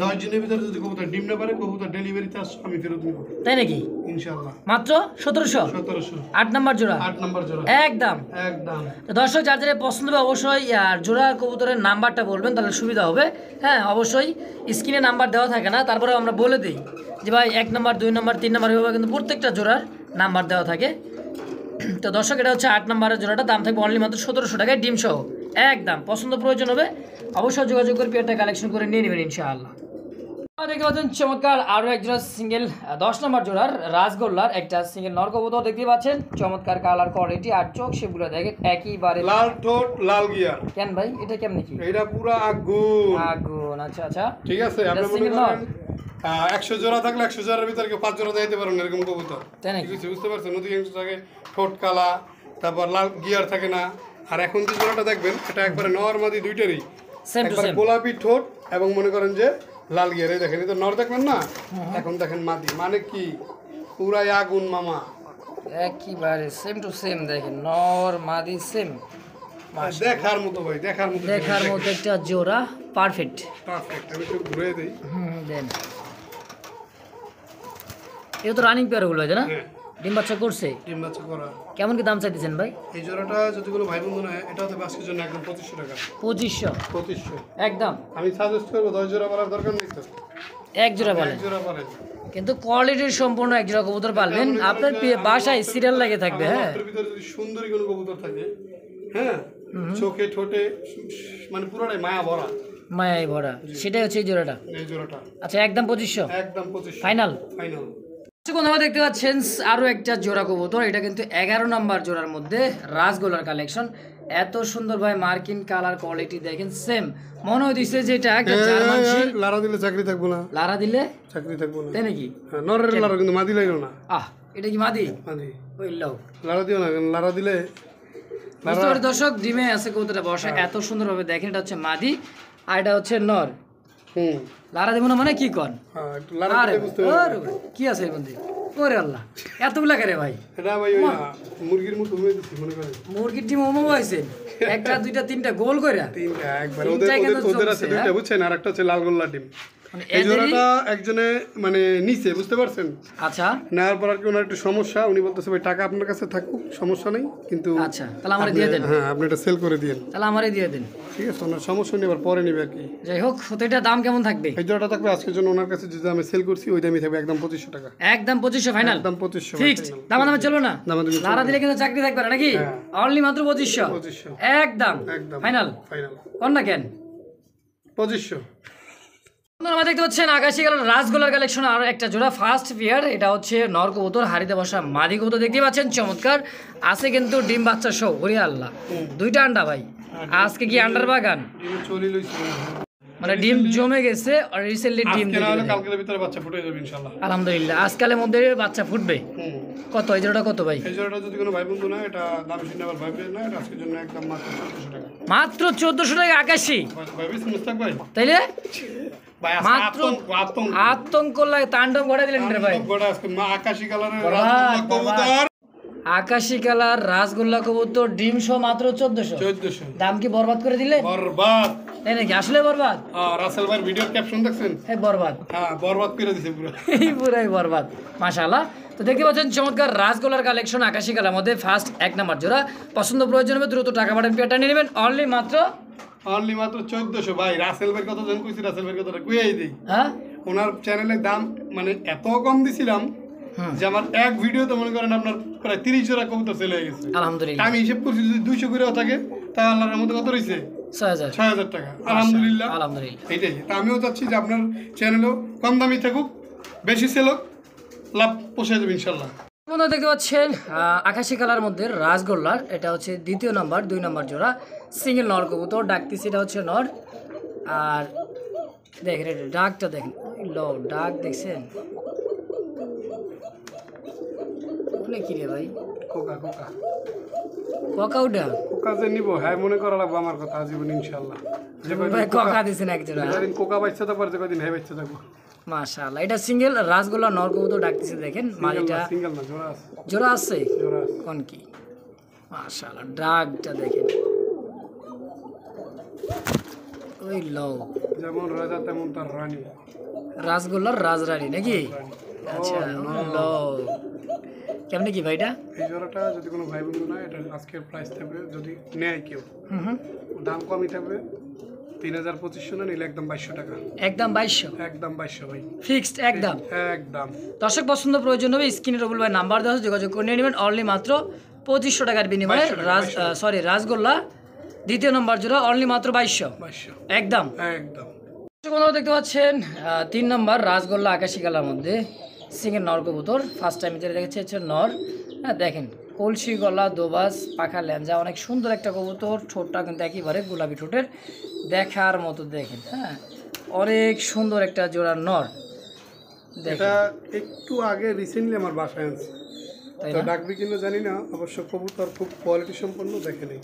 10 দিনের ভিতরে যদি কবুতর ডিম না পারে, কবুতর ডেলিভারি চার্জ আমি ফেরত নিব তাই নাকি? ইনশাআল্লাহ। মাত্র 1700? 1700। 8 নাম্বার জোড়া? 8 নাম্বার জোড়া একদম। একদম। তো দর্শক যার যারা পছন্দ হবে অবশ্যই জোড়া কবুতরের নাম্বারটা বলবেন, তাহলে সুবিধা হবে। হ্যাঁ অবশ্যই স্ক্রিনে নাম্বার দেওয়া থাকে না, তারপরে আমরা বলে দিই যে ভাই 1 নাম্বার 2 নাম্বার 3 নাম্বার এভাবে, কিন্তু প্রত্যেকটা জোড়ার নাম্বার দেওয়া থাকে। তো দর্শক এটা হচ্ছে 8 নাম্বারের জোড়াটা, দাম থাকবে অনলি মাত্র 1700 টাকায় ডিম সহ একদম। পছন্দ প্রয়োজন হবে অবশ্যই যোগাযোগ করে পেয়ারটা কালেকশন করে নিয়ে নেবেন ইনশাআল্লাহ। দেখতে পাচ্ছেন চমৎকার আরো এক জোড়া সিঙ্গেল 10 নম্বর জোড়ার রাজগোল্লার একটা সিঙ্গেল নর কবুতর দেখতে পাচ্ছেন, চমৎকার কালার কোয়ালিটি আর চোখ সেগুলো দেখেন একেবারে লাল ঠোঁট লাল গিয়ার। কেন ভাই এটা কেমন কি? এটা পুরো আগুন আগুন। আচ্ছা আচ্ছা ঠিক আছে। আপনি মনে single করেন 100 জোড়া থাকলে 100 জোড়ার ভিতরে 5 জোড়া দিতে পারেন এরকম কবুতর। তাই নাকি? ঠিক আছে, বুঝতে পারছেন? অধিকাংশ থাকে ঠোঁট কালা, তারপর লাল গিয়ার থাকে না। আর এখন যে জোড়াটা দেখবেন এটা একবারে নরমাদি দুইটারই সেম টু একবার সেম। গোলাপি ঠোঁট এবং মনে করেন যে লাল গিয়ার। এই দেখেন, এই তো নর দেখবেন না, এখন দেখেন মাদি, মানে কি পুরাই আগুন মামা। একেবারে সেম টু সেম, দেখেন নর মাদি সেম, দেখার মতো ভাই, দেখার মতো, দেখার মতো একটা জোড়া পারফেক্ট। পারফেক্ট। আমি একটু ঘুরে দেই। দেন এটা তো রানিং পেয়ার গুলো আছে না? হ্যাঁ, ডিম বাচ্চা করছে? ডিম বাচ্চা করা। কেমন কি দাম চাইতেছেন ভাই? এই জোড়াটা যদি কোনো ভাই বন্ধু নেয়, এটা হতে আজকের জন্য একদম 2500 টাকা। 2500 2500 একদম। আমি সাজেস্ট করবো 10 জোড়া পালার দরকার নেই তো, এক জোড়া বলেন, এক জোড়া পালেন কিন্তু কোয়ালিটির সম্পূর্ণ এক জোড়া কবুতর পালবেন, আপনার বাসায় সিরিয়াল লাগে থাকবে। হ্যাঁ এর ভিতরে যদি সুন্দরী কোনো কবুতর থাকে, হ্যাঁ, চোখে ঠোঁটে মানে পুরোটাই মায়া ভরা, মায়াই ভরা, সেটাই হচ্ছে এই জোড়াটা। এই জোড়াটা আচ্ছা একদম 2500 একদম 2500 ফাইনাল। ফাইনাল। বন্ধুরা দেখতে পাচ্ছেন আরো একটা জোড়া কবুতর, এটা কিন্তু 11 নম্বর জোড়ার মধ্যে রাজগোলার কালেকশন। এত সুন্দর ভাই মার্কিন কালার কোয়ালিটি দেখেন, সেম মনে হইছে যে এটা একটা জার্মান শিল। লারা দিলে চাকরি থাকবো না, লারা দিলে চাকরি থাকবো না। তাই নাকি? হ্যাঁ, নরের লারা কিন্তু মাদি লাইলো না। এটা কি মাদি? মাদি ওই লও লারা দিও না, কারণ লারা দিলে বুঝতে পারি দর্শক, ডিমে আছে কবুতরটা বসা, এত সুন্দর ভাবে দেখেন। এটা হচ্ছে মাদি আর এটা হচ্ছে নর। লারা দেব না মানে কি কন? হ্যাঁ, একটু লারা আরে দিলে বুঝতে আরে ভাই, কি আছে এর মধ্যে? ওরে আল্লাহ, এতগুলা করে ভাই। এটা ভাই ওই মুরগির মতো হয়ে দিচ্ছি মনে করেন। মুরগির ডিম ওমো হইছে একটা দুইটা তিনটা গোল কইরা তিনটা একবার। তিনটা ওদের কেন ওদের আছে চলছে, দুইটা, বুঝছেন? আর একটা হচ্ছে লাল গোল্লা ডিম। মানে এই এদেরই জোড়াটা একজনে মানে নিচে, বুঝতে পারছেন? আচ্ছা নেওয়ার পর আর কি ওনার একটু সমস্যা, উনি বলতেছে ভাই টাকা আপনার কাছে থাকুক, সমস্যা নেই, কিন্তু আচ্ছা তাহলে আমারে দিয়ে দেন, হ্যাঁ আপনি এটা সেল করে দিন। তাহলে আমারে দিয়ে দেন। ঠিক আছে, ওনার সমস্যা নেই, এবার পরে নেবে আর কি। যাই হোক, তো এটার দাম কেমন থাকবে? এই জোড়াটা থাকবে আজকের জন্য ওনার কাছে যে দামে সেল করছি ওই দামই থাকবে, একদম 2500 টাকা। একদম 2500 ফাইনাল, একদম 2500 ফিক্সড দাম দামে চলবে না, দামাদামি লারা দিলে কিন্তু চাকরি থাকবে না নাকি? হ্যাঁ। অনলি মাত্র 2500 2500 একদম একদম ফাইনাল। ফাইনাল কোন না কেন 2500। আমরা দেখতে পাচ্ছেন আকাশি কালার রাসগোলার কালেকশন আর একটা জোড়া ফার্স্ট পেয়ার, এটা হচ্ছে নর কবুতর, হাড়িতে বসা মাদি কবুতর দেখতে পাচ্ছেন, চমৎকার আছে কিন্তু ডিম বাচ্চা সহ। ওরে আল্লাহ, দুইটা আন্ডা ভাই, আজকে কি আন্ডার বাগান? ডিমে চলি লইছি, মানে ডিম জমে গেছে আর রিসেন্টলি ডিম আজকে না হলে কালকের ভিতরে বাচ্চা ফুটে যাবে ইনশাআল্লাহ। আলহামদুলিল্লাহ আজকালের মধ্যে বাচ্চা ফুটবে। কত এই জোড়াটা কত ভাই? এই জোড়াটা যদি কোনো ভাই বন্ধু না এটা দাম শুনে আবার ভাববেন না, এটা আজকের জন্য একদম মাত্র 1400 টাকা। মাত্র 1400 টাকা আকাশি, ভাবিস মুস্তাক ভাই, তাইলে ভাই মাত্র আতঙ্ক লাগে, তাণ্ডব ঘটাই দিলেন রে ভাই। গোটা আজকে মা আকাশী কালারের বরবাদ, কবুতর, আকাশি কালার রাসগোল্লা কবুতর ডিম সহ মাত্র 1400। 1400 দাম কি বরবাদ করে দিলে? বরবাদ। তাই নাকি? আসলে বরবাদ? রাসেল ভাইয়ের ভিডিওর ক্যাপশন দেখছেন? হ্যাঁ বরবাদ, হ্যাঁ বরবাদ করে দিছে পুরো, এই পুরাই বরবাদ মাশাআল্লাহ। তো দেখতে পাচ্ছেন চমৎকার রাসগোলার কালেকশন আকাশি কালার মধ্যে ফার্স্ট এক নাম্বার জোড়া। পছন্দ প্রয়োজন হবে দ্রুত টাকা পাঠান, পেয়ারটা নিয়ে নেবেন অনলি মাত্র 1400 ভাই। রাসেল ভাইয়ের কথা যখন কইছি, রাসেল ভাইয়ের কথাটা কইয়াই দিই, হ্যাঁ ওনার চ্যানেলের দাম মানে এত কম দিছিলাম যে আমার এক ভিডিওতে মনে করেন আপনার প্রায় 30 জোড়া কবুতর সেল হয়ে গেছে। আলহামদুলিল্লাহ আমি হিসেব করছি যদি 200 করেও থাকে তাহলে আল্লাহর মধ্যে কত রইছে? 6000 6000 টাকা। আলহামদুলিল্লাহ আলহামদুলিল্লাহ। এইটাই, তা আমিও চাচ্ছি যে আপনার চ্যানেলও কম দামি থাকুক, বেশি সেল হোক, লাভ পোষায় যাবে ইনশাল্লাহ। বন্ধুরা দেখতে পাচ্ছেন আকাশি কালার মধ্যে রাসগোল্লার, এটা হচ্ছে দ্বিতীয় নাম্বার 2 নাম্বার জোড়া সিঙ্গেল নর কবুতর, ডাকতেছি এটা হচ্ছে নর। আর দেখেন এটা ডাকটা দেখেন, লো ডাক দেখছেন অনেক কি রে ভাই, কোকা কোকা ককাউটা কোকা যে নিব, হ্যাঁ মনে করা লাগবো আমার কথা আজীবন ইনশাল্লাহ। যে ভাই ককা দিছেন এক জোড়া, কদিন কোকা বাচ্চা থাকবো, যে কদিন হ্যাঁ বাচ্চা থাকবো। মাশাআল্লাহ। এটা সিঙ্গেল রাসগোল্লা নর কবুতর ডাকতেছে দেখেন, মালিটা সিঙ্গেল না, জোড়া আছে, জোড়া আছে জোড়া আছে। কোন কি মাশাআল্লাহ, ডাকটা দেখেন ওই লো, যেমন রাজা তেমন তার রানী, রাসগোল্লার রাজরানী নাকি? আচ্ছা লো, কেমনে কি ভাইটা? এই জোড়াটা যদি কোনো ভাই বন্ধু না, এটা আজকের প্রাইস থাকবে যদি নেয় কেউ, হুম দাম কমই থাকবে, 3250 না নিলে একদম 2200 টাকা। একদম 2200 একদম 2200 ভাই, ফিক্সড একদম। একদম। দর্শক পছন্দ প্রয়োজন হবে স্ক্রিনে রবুল ভাই নাম্বার দেওয়া আছে, যোগাযোগ করে নিয়ে নেবেন অনলি মাত্র 2500 টাকার বিনিময়ে। রাসগোল্লা দ্বিতীয় নম্বর জোড়া অনলি মাত্র 2200 একদম একদম। কোথাও দেখতে পাচ্ছেন 3 নম্বর রাসগোল্লা আকাশি কালার মধ্যে সিঙ্গেল নর কবুতর, ফার্স্ট টাইম যেটা দেখেছি হচ্ছে নর। হ্যাঁ দেখেন কলসি গলা, দোবাস, পাখা ল্যাঞ্জা, অনেক সুন্দর একটা কবুতর, ঠোঁটটা কিন্তু একেবারে গোলাপি ঠোঁটের দেখার মতো দেখেন। হ্যাঁ অনেক সুন্দর একটা জোড়া নর। এটা একটু আগে রিসেন্টলি আমার বাসায় আনছে, তাই তো না? ডাকবি কিনা জানি না, অবশ্য কবুতর খুব কোয়ালিটি সম্পন্ন, দেখে নেই।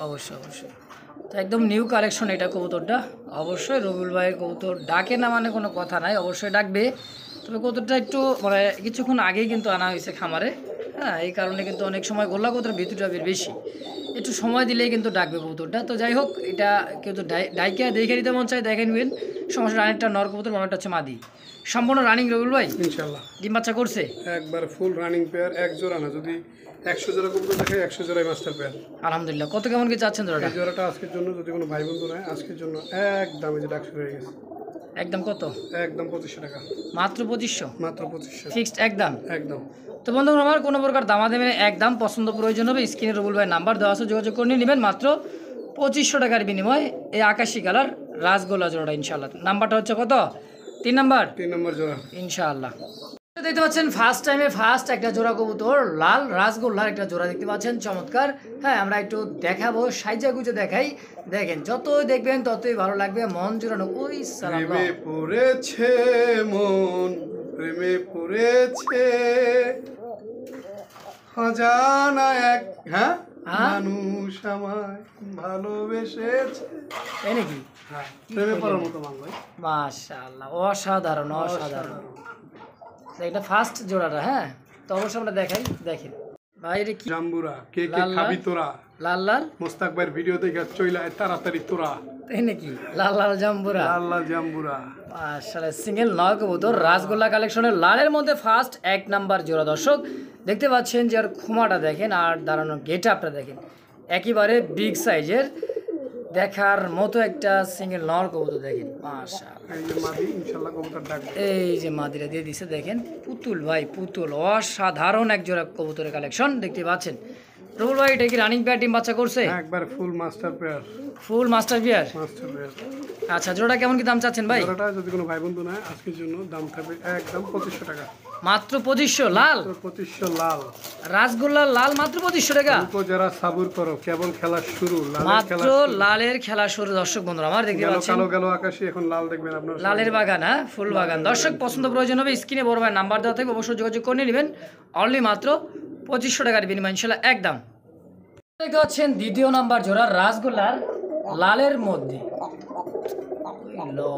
অবশ্যই অবশ্যই, তো একদম নিউ কালেকশন এটা কবুতরটা। অবশ্যই রবিউল ভাইয়ের কবুতর ডাকে না মানে কোনো কথা নাই, অবশ্যই ডাকবে। তবে কবুতরটা একটু মানে কিছুক্ষণ আগেই কিন্তু আনা হয়েছে খামারে, হ্যাঁ এই কারণে কিন্তু অনেক সময় গোল্লা কবুতর ভিতরটা বের বেশি, একটু সময় দিলেই কিন্তু ডাকবে কবুতরটা। তো যাই হোক, এটা কেউ তো ডাইকে দেখে নিতে মন চাই, দেখে নিবেন, সমস্যা। রানিংটা নর কবুতর, মনেটা হচ্ছে মাদি, সম্পূর্ণ রানিং রবিউল ভাই ইনশাল্লাহ ডিম বাচ্চা করছে একবার ফুল রানিং পেয়ার, এক জোড়া না, যদি 100 জোড়া কবুতর দেখে 100 জোড়াই মাস্টার পেয়ার। আলহামদুলিল্লাহ। কত কেমন কি চাচ্ছেন জোড়াটা? এই জোড়াটা আজকের জন্য যদি কোনো ভাই বন্ধু নেয়, আজকের জন্য একদম এই যে ডাক শুরু হয়ে গেছে, একদম কত? একদম 2500 টাকা, মাত্র 2500 মাত্র 2500 ফিক্সড একদম। একদম। তো বন্ধুরা আমার কোনো প্রকার দামাদামি একদম পছন্দ প্রয়োজন হবে স্ক্রিনে রবুল ভাই নাম্বার দেওয়া আছে, যোগাযোগ করে নিয়ে নেবেন মাত্র 2500 টাকার বিনিময়ে এই আকাশি কালার রাসগোল্লা জোড়াটা ইনশাআল্লাহ। নাম্বারটা হচ্ছে কত? 3 নাম্বার 3 নম্বর জোড়া ইনশাআল্লাহ। দেখতে পাচ্ছেন ফার্স্ট টাইমে ফার্স্ট একটা জোড়া কবুতর, লাল রাসগোল্লার একটা জোড়া দেখতে পাচ্ছেন, চমৎকার। হ্যাঁ আমরা একটু দেখাবো, সাইজা গুজে দেখাই, দেখেন যতই দেখবেন ততই ভালো লাগবে, মন জোড়ানো। ওই সালাম প্রেমে পড়েছে মন, প্রেমে পড়েছে অজানা এক মানুষ আমায় ভালোবেসেছে। তাই নাকি? হ্যাঁ প্রেমে পড়ার মতো মান ভাই, মাশাআল্লাহ, অসাধারণ অসাধারণ। এটা ফার্স্ট জোড়াটা, হ্যাঁ তো অবশ্যই আমরা দেখাই, দেখেন ভাই এটা কি জাম্বুরা কে কে লাল লাল? খাবি তোরা লাল লাল মোস্তাক ভাইয়ের ভিডিও দেখে চইলা তাড়াতাড়ি তোরা তাই নাকি লাল লাল জাম্বুরা লাল লাল জাম্বুরা আসলে সিঙ্গেল নয় কবুতর রাসগোল্লা কালেকশনের লালের মধ্যে ফার্স্ট 1 নাম্বার জোড়া। দর্শক দেখতে পাচ্ছেন যে আর খুমাটা দেখেন আর দাঁড়ানোর গেট আপটা দেখেন একেবারে বিগ সাইজের দেখার মতো একটা সিঙ্গেল নর কবুতর দেখেন মাশাআল্লাহ। এই যে মাদি ইনশাআল্লাহ কবুতর ডাকবে এই যে মাদিরা দিয়ে দিছে দেখেন পুতুল ভাই পুতুল অসাধারণ এক জোড়া কবুতরের কালেকশন দেখতে পাচ্ছেন। রুবুল ভাই এটা কি রানিং পেয়ার টিম বাচ্চা করছে? একবার ফুল মাস্টার পেয়ার ফুল মাস্টার বিয়ার। মাস্টার পেয়ার আচ্ছা জোড়া কেমন কি দাম চাচ্ছেন ভাই? জোড়াটা যদি কোনো ভাই বন্ধু নেয় আজকের জন্য দাম থাকবে একদম 2500 টাকা। মাত্র 2500 লাল 2500 লাল রাসগোল্লা লাল মাত্র 2500 টাকা। তো যারা সাবুর করো কেবল খেলা শুরু লালের খেলা মাত্র লালের খেলা শুরু। দর্শক বন্ধুরা আমার দেখতে গেল পাচ্ছেন কালো গেল আকাশে এখন লাল দেখবেন আপনারা লালের বাগান, হ্যাঁ ফুল বাগান। দর্শক পছন্দ প্রয়োজন হবে স্ক্রিনে বড় ভাই নাম্বার দেওয়া থাকবে অবশ্যই যোগাযোগ করে নেবেন। অনলি মাত্র 2500 টাকার বিনিময় ইনশাআল্লাহ একদম। দেখতে পাচ্ছেন দ্বিতীয় নাম্বার জোড়া রাসগোল্লার লালের মধ্যে লো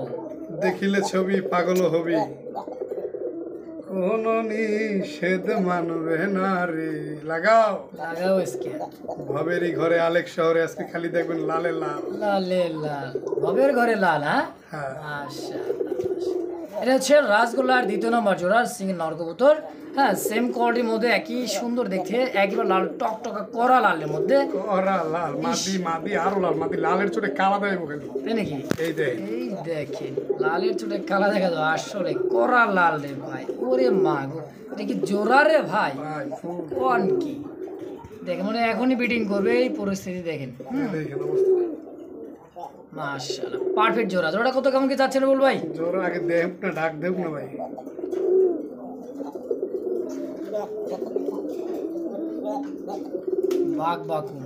দেখিলে ছবি পাগল হবি কোন নিষেধ মানবে না রে লাগাও লাগাও এসকে ভবেরই ঘরে আলেক শহরে আজকে খালি দেখবেন লালে লাল লালে লাল ভবের ঘরে লাল, হ্যাঁ হ্যাঁ মাশাআল্লাহ। এটা হচ্ছে রাসগোল্লার দ্বিতীয় নম্বর জোড়ার সিঙ্গেল নর কবুতর, হ্যাঁ সেম কোয়ালিটির মধ্যে একই সুন্দর দেখতে একেবারে লাল টকটকা কড়া লালের মধ্যে ওরা লাল মাদি মাদি আরো লাল মাদি লালের চোটে কালা দেয় মুখে তাই নাকি? এই দেখ এই দেখেন লালের চোটে কালা দেখা যাও আসলে কড়া লাল রে ভাই। ওরে মা গো এটা কি জোড়া রে ভাই ভাই ফুল কোন কি দেখেন মানে এখনই বিটিং করবে এই পরিস্থিতি দেখেন। দেখেন অবস্থা মাশাআল্লাহ পারফেক্ট জোড়া। জোড়া কত কেমন কি যাচ্ছে বল ভাই? জোর আগে দেখ না ডাক দেব না ভাই বাঘ বাকু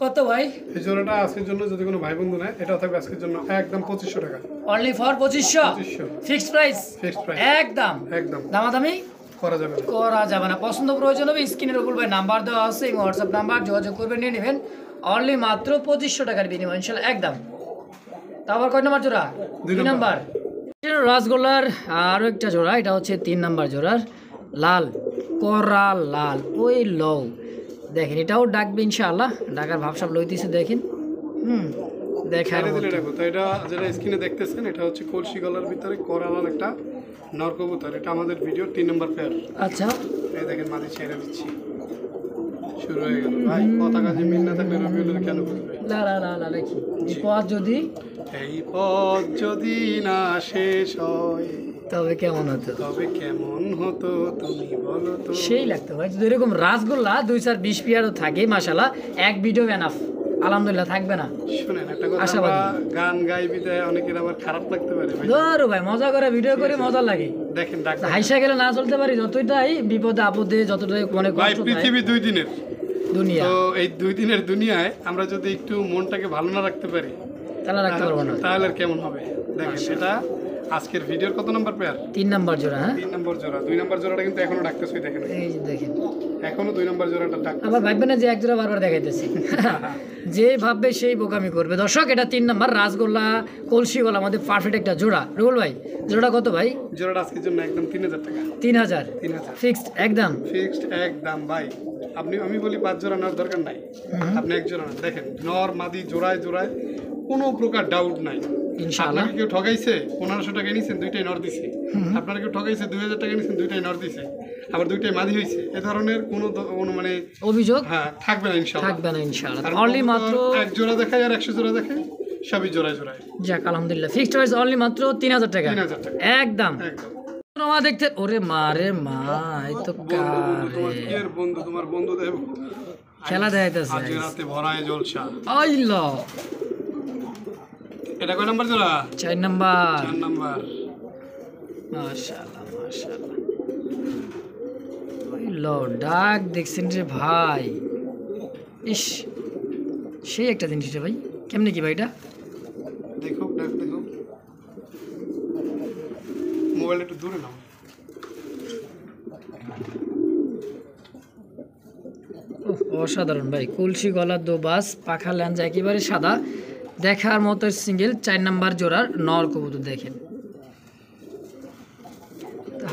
কত ভাই? এই জোড়াটা আজকের জন্য যদি কোনো ভাই বন্ধু নেয় এটাও থাকবে আজকের জন্য একদম 2500 টাকা। Only for 2500 2500 fixed price fixed price একদম একদম দামাদামি করা যাবে না। করা যাবে না। পছন্দ প্রয়োজন হবে স্ক্রিনের উপর ভাই নাম্বার দেওয়া আছে এবং হোয়াটসঅ্যাপ নাম্বার যোগাযোগ করবেন নিয়ে নেবেন। অনলি মাত্র 2500 টাকার বিনিময় ইনশাআল্লাহ একদম। তারপর কয় নাম্বার জোড়া? 2 নাম্বার রাসগোল্লার আরও একটা জোড়া, এটা হচ্ছে 3 নাম্বার জোড়ার লাল করা লাল ওই লও দেখেন এটাও ডাকবে ইনশাআল্লাহ। ডাকার ভাবসাব লইতেছে দেখেন দেখার ছেড়ে দিলে মতো। দেখো তো এটা যেটা স্ক্রিনে দেখতেছেন এটা হচ্ছে কলসি গলার ভিতরে করালাল একটা নর কবুতর। এটা আমাদের ভিডিও 3 নম্বর পেয়ার। আচ্ছা এই দেখেন মাদি ছেড়ে দিচ্ছি শুরু হয়ে গেল ভাই। কথা কাজে মিল না থাকলে রবিউলের কেন বুঝবে? লা লা লা লা দেখি এই পথ যদি এই পথ যদি না শেষ হয় তবে কেমন হতো? তবে কেমন হতো তুমি বলো তো। সেই লাগতো ভাই যদি এরকম রাসগোল্লা 2-4-20 পিয়ারও থাকে মাশাআল্লাহ এক ভিডিও এনাফ আলহামদুলিল্লাহ থাকবে না। শুনেন একটা কথা আশাবাদী। আমরা গান গাই বিদায় অনেকের আবার খারাপ লাগতে পারে ভাই। ধরো ভাই মজা করে ভিডিও করে মজা লাগে। দেখেন ডাক হাইসা গেলে না চলতে পারি যতটাই বিপদে আপদে যতটাই মানে ভাই কষ্ট পাই পৃথিবী 2 দিনের দুনিয়া তো এই 2 দিনের দুনিয়ায় আমরা যদি একটু মনটাকে ভালো না রাখতে পারি তাহলে রাখতে পারবো না। তাহলে আর কেমন হবে? দেখেন সেটা আজকের ভিডিওর কত নাম্বার পেয়ার? 3 নাম্বার জোড়া, হ্যাঁ 3 নম্বর জোড়া। 2 নম্বর জোড়াটা কিন্তু এখনো ডাকতেছই দেখেন এই যে দেখেন এখনো 2 নম্বর জোড়াটা ডাকতেছে। আবার ভাববে না যে এক জোড়া বারবার দেখাইতেছি যে ভাববে সেই বোকামি করবে। দর্শক এটা 3 নাম্বার রাসগোল্লা কলসিওয়ালা আমাদের পারফেক্ট একটা জোড়া। রুবুল ভাই জোড়াটা কত ভাই? জোড়াটা আজকের জন্য একদম 3000 টাকা। 3000 3000 ফিক্সড একদম। ফিক্সড একদম ভাই। আমি বলি 5 জোড়া নেওয়ার দরকার নাই, আপনি 1 জোড়া নেন। দেখেন নর মাদি জোড়ায় জোড়ায় কোনো প্রকার ডাউট নাই। ইনশাআল্লাহ আপনাকে কেউ ঠকাইছে 1500 টাকা নিছেন দুইটাই নর দিছে, আপনারা কেউ ঠকাইছে 2000 টাকা নিছেন দুইটাই নর দিছে, আবার দুইটাই মাদি হইছে, এ ধরনের কোনো মানে অভিযোগ হ্যাঁ থাকবে না ইনশাআল্লাহ। থাকবে না ইনশাআল্লাহ। আর অনলি মাত্র 1 জোড়া দেখাই আর 100 জোড়া দেখাই সবই জোড়ায় জোড়ায়। যাক আলহামদুলিল্লাহ ফিক্সড প্রাইস অনলি মাত্র 3000 টাকা 3000 টাকা একদম। একদম। মা দেখতে ওরে মা রে মা এই তো তোমার কি এর বন্ধু, তোমার বন্ধু দেব খেলা দেখাইতেছে আজ রাতে ভরায় জলসা। আইলো এটা কয় নাম্বার জোড়া? 4 নাম্বার 4 নাম্বার। মাশাআল্লাহ মাশাআল্লাহ আইলো ডাক দেখছেন রে ভাই। ইস সেই একটা জিনিস রে ভাই। কেমনে কি ভাই এটা? দেখো ডাক দেখো, মোবাইল একটু দূরে নাও। অসাধারণ ভাই। কলসি গলা দোবাস পাখা ল্যাঞ্জ একেবারে সাদা দেখার মতো সিঙ্গেল 4 নাম্বার জোড়ার নর কবুতর দেখেন।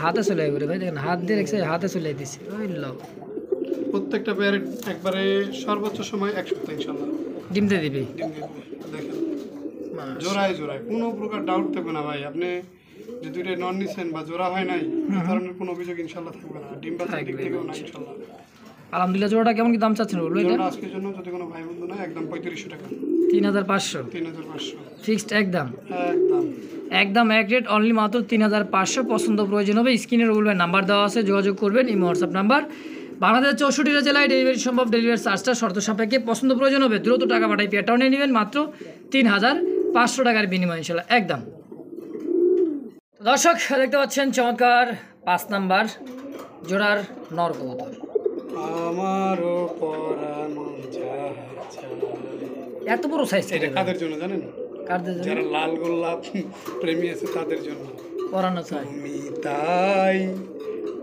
হাতে চলে আইব রে ভাই, দেখেন হাত দিয়ে রেখেছে, হাতে চলে দিছে ওই লো। প্রত্যেকটা পেয়ার একবারে সর্বোচ্চ সময় 1 সপ্তাহ ইনশাল্লাহ ডিম দিয়ে দিবি। ডিম দিয়ে দেবে। দেখেন জোড়ায় জোড়ায় কোনো প্রকার ডাউট থাকবে না ভাই। আপনি যে দুইটা নন নিছেন বা জোড়া হয় নাই এই ধরনের কোনো অভিযোগ ইনশাল্লাহ থাকবে না। ডিম বাচ্চার দিক থেকেও না ইনশাল্লাহ। আলহামদুলিল্লাহ। জোড়াটা কেমন কি দাম চাচ্ছেন বলবো এটা? জোড়া আজকের জন্য যদি কোনো ভাই বন্ধু না একদম 3500 টাকা। 3500 3500 ফিক্সড একদম। একদম একদম এক রেট অনলি মাত্র 3500। পছন্দ প্রয়োজন হবে স্ক্রিনে রুল ভাই নাম্বার দেওয়া আছে, যোগাযোগ করবেন। Imo WhatsApp number. বাংলাদেশের 64টা জেলায় ডেলিভারি সম্ভব। ডেলিভারি চার্জটা শর্ত সাপেক্ষে। পছন্দ প্রয়োজন হবে দ্রুত টাকা পাঠাই পেয়ারটাও নিয়ে নেবেন মাত্র 3500 টাকার বিনিময় ইনশাল্লাহ একদম। দর্শক দেখতে পাচ্ছেন চমৎকার 5 নাম্বার জোড়ার নর কবুতর। আমারও পরানো যায়। এত বড় সাইজ এটা কাদের জন্য জানেন? কাটতে যারা লাল গোলাপ প্রেমী আছে তাদের জন্য। পরানো চাই তুমি তাই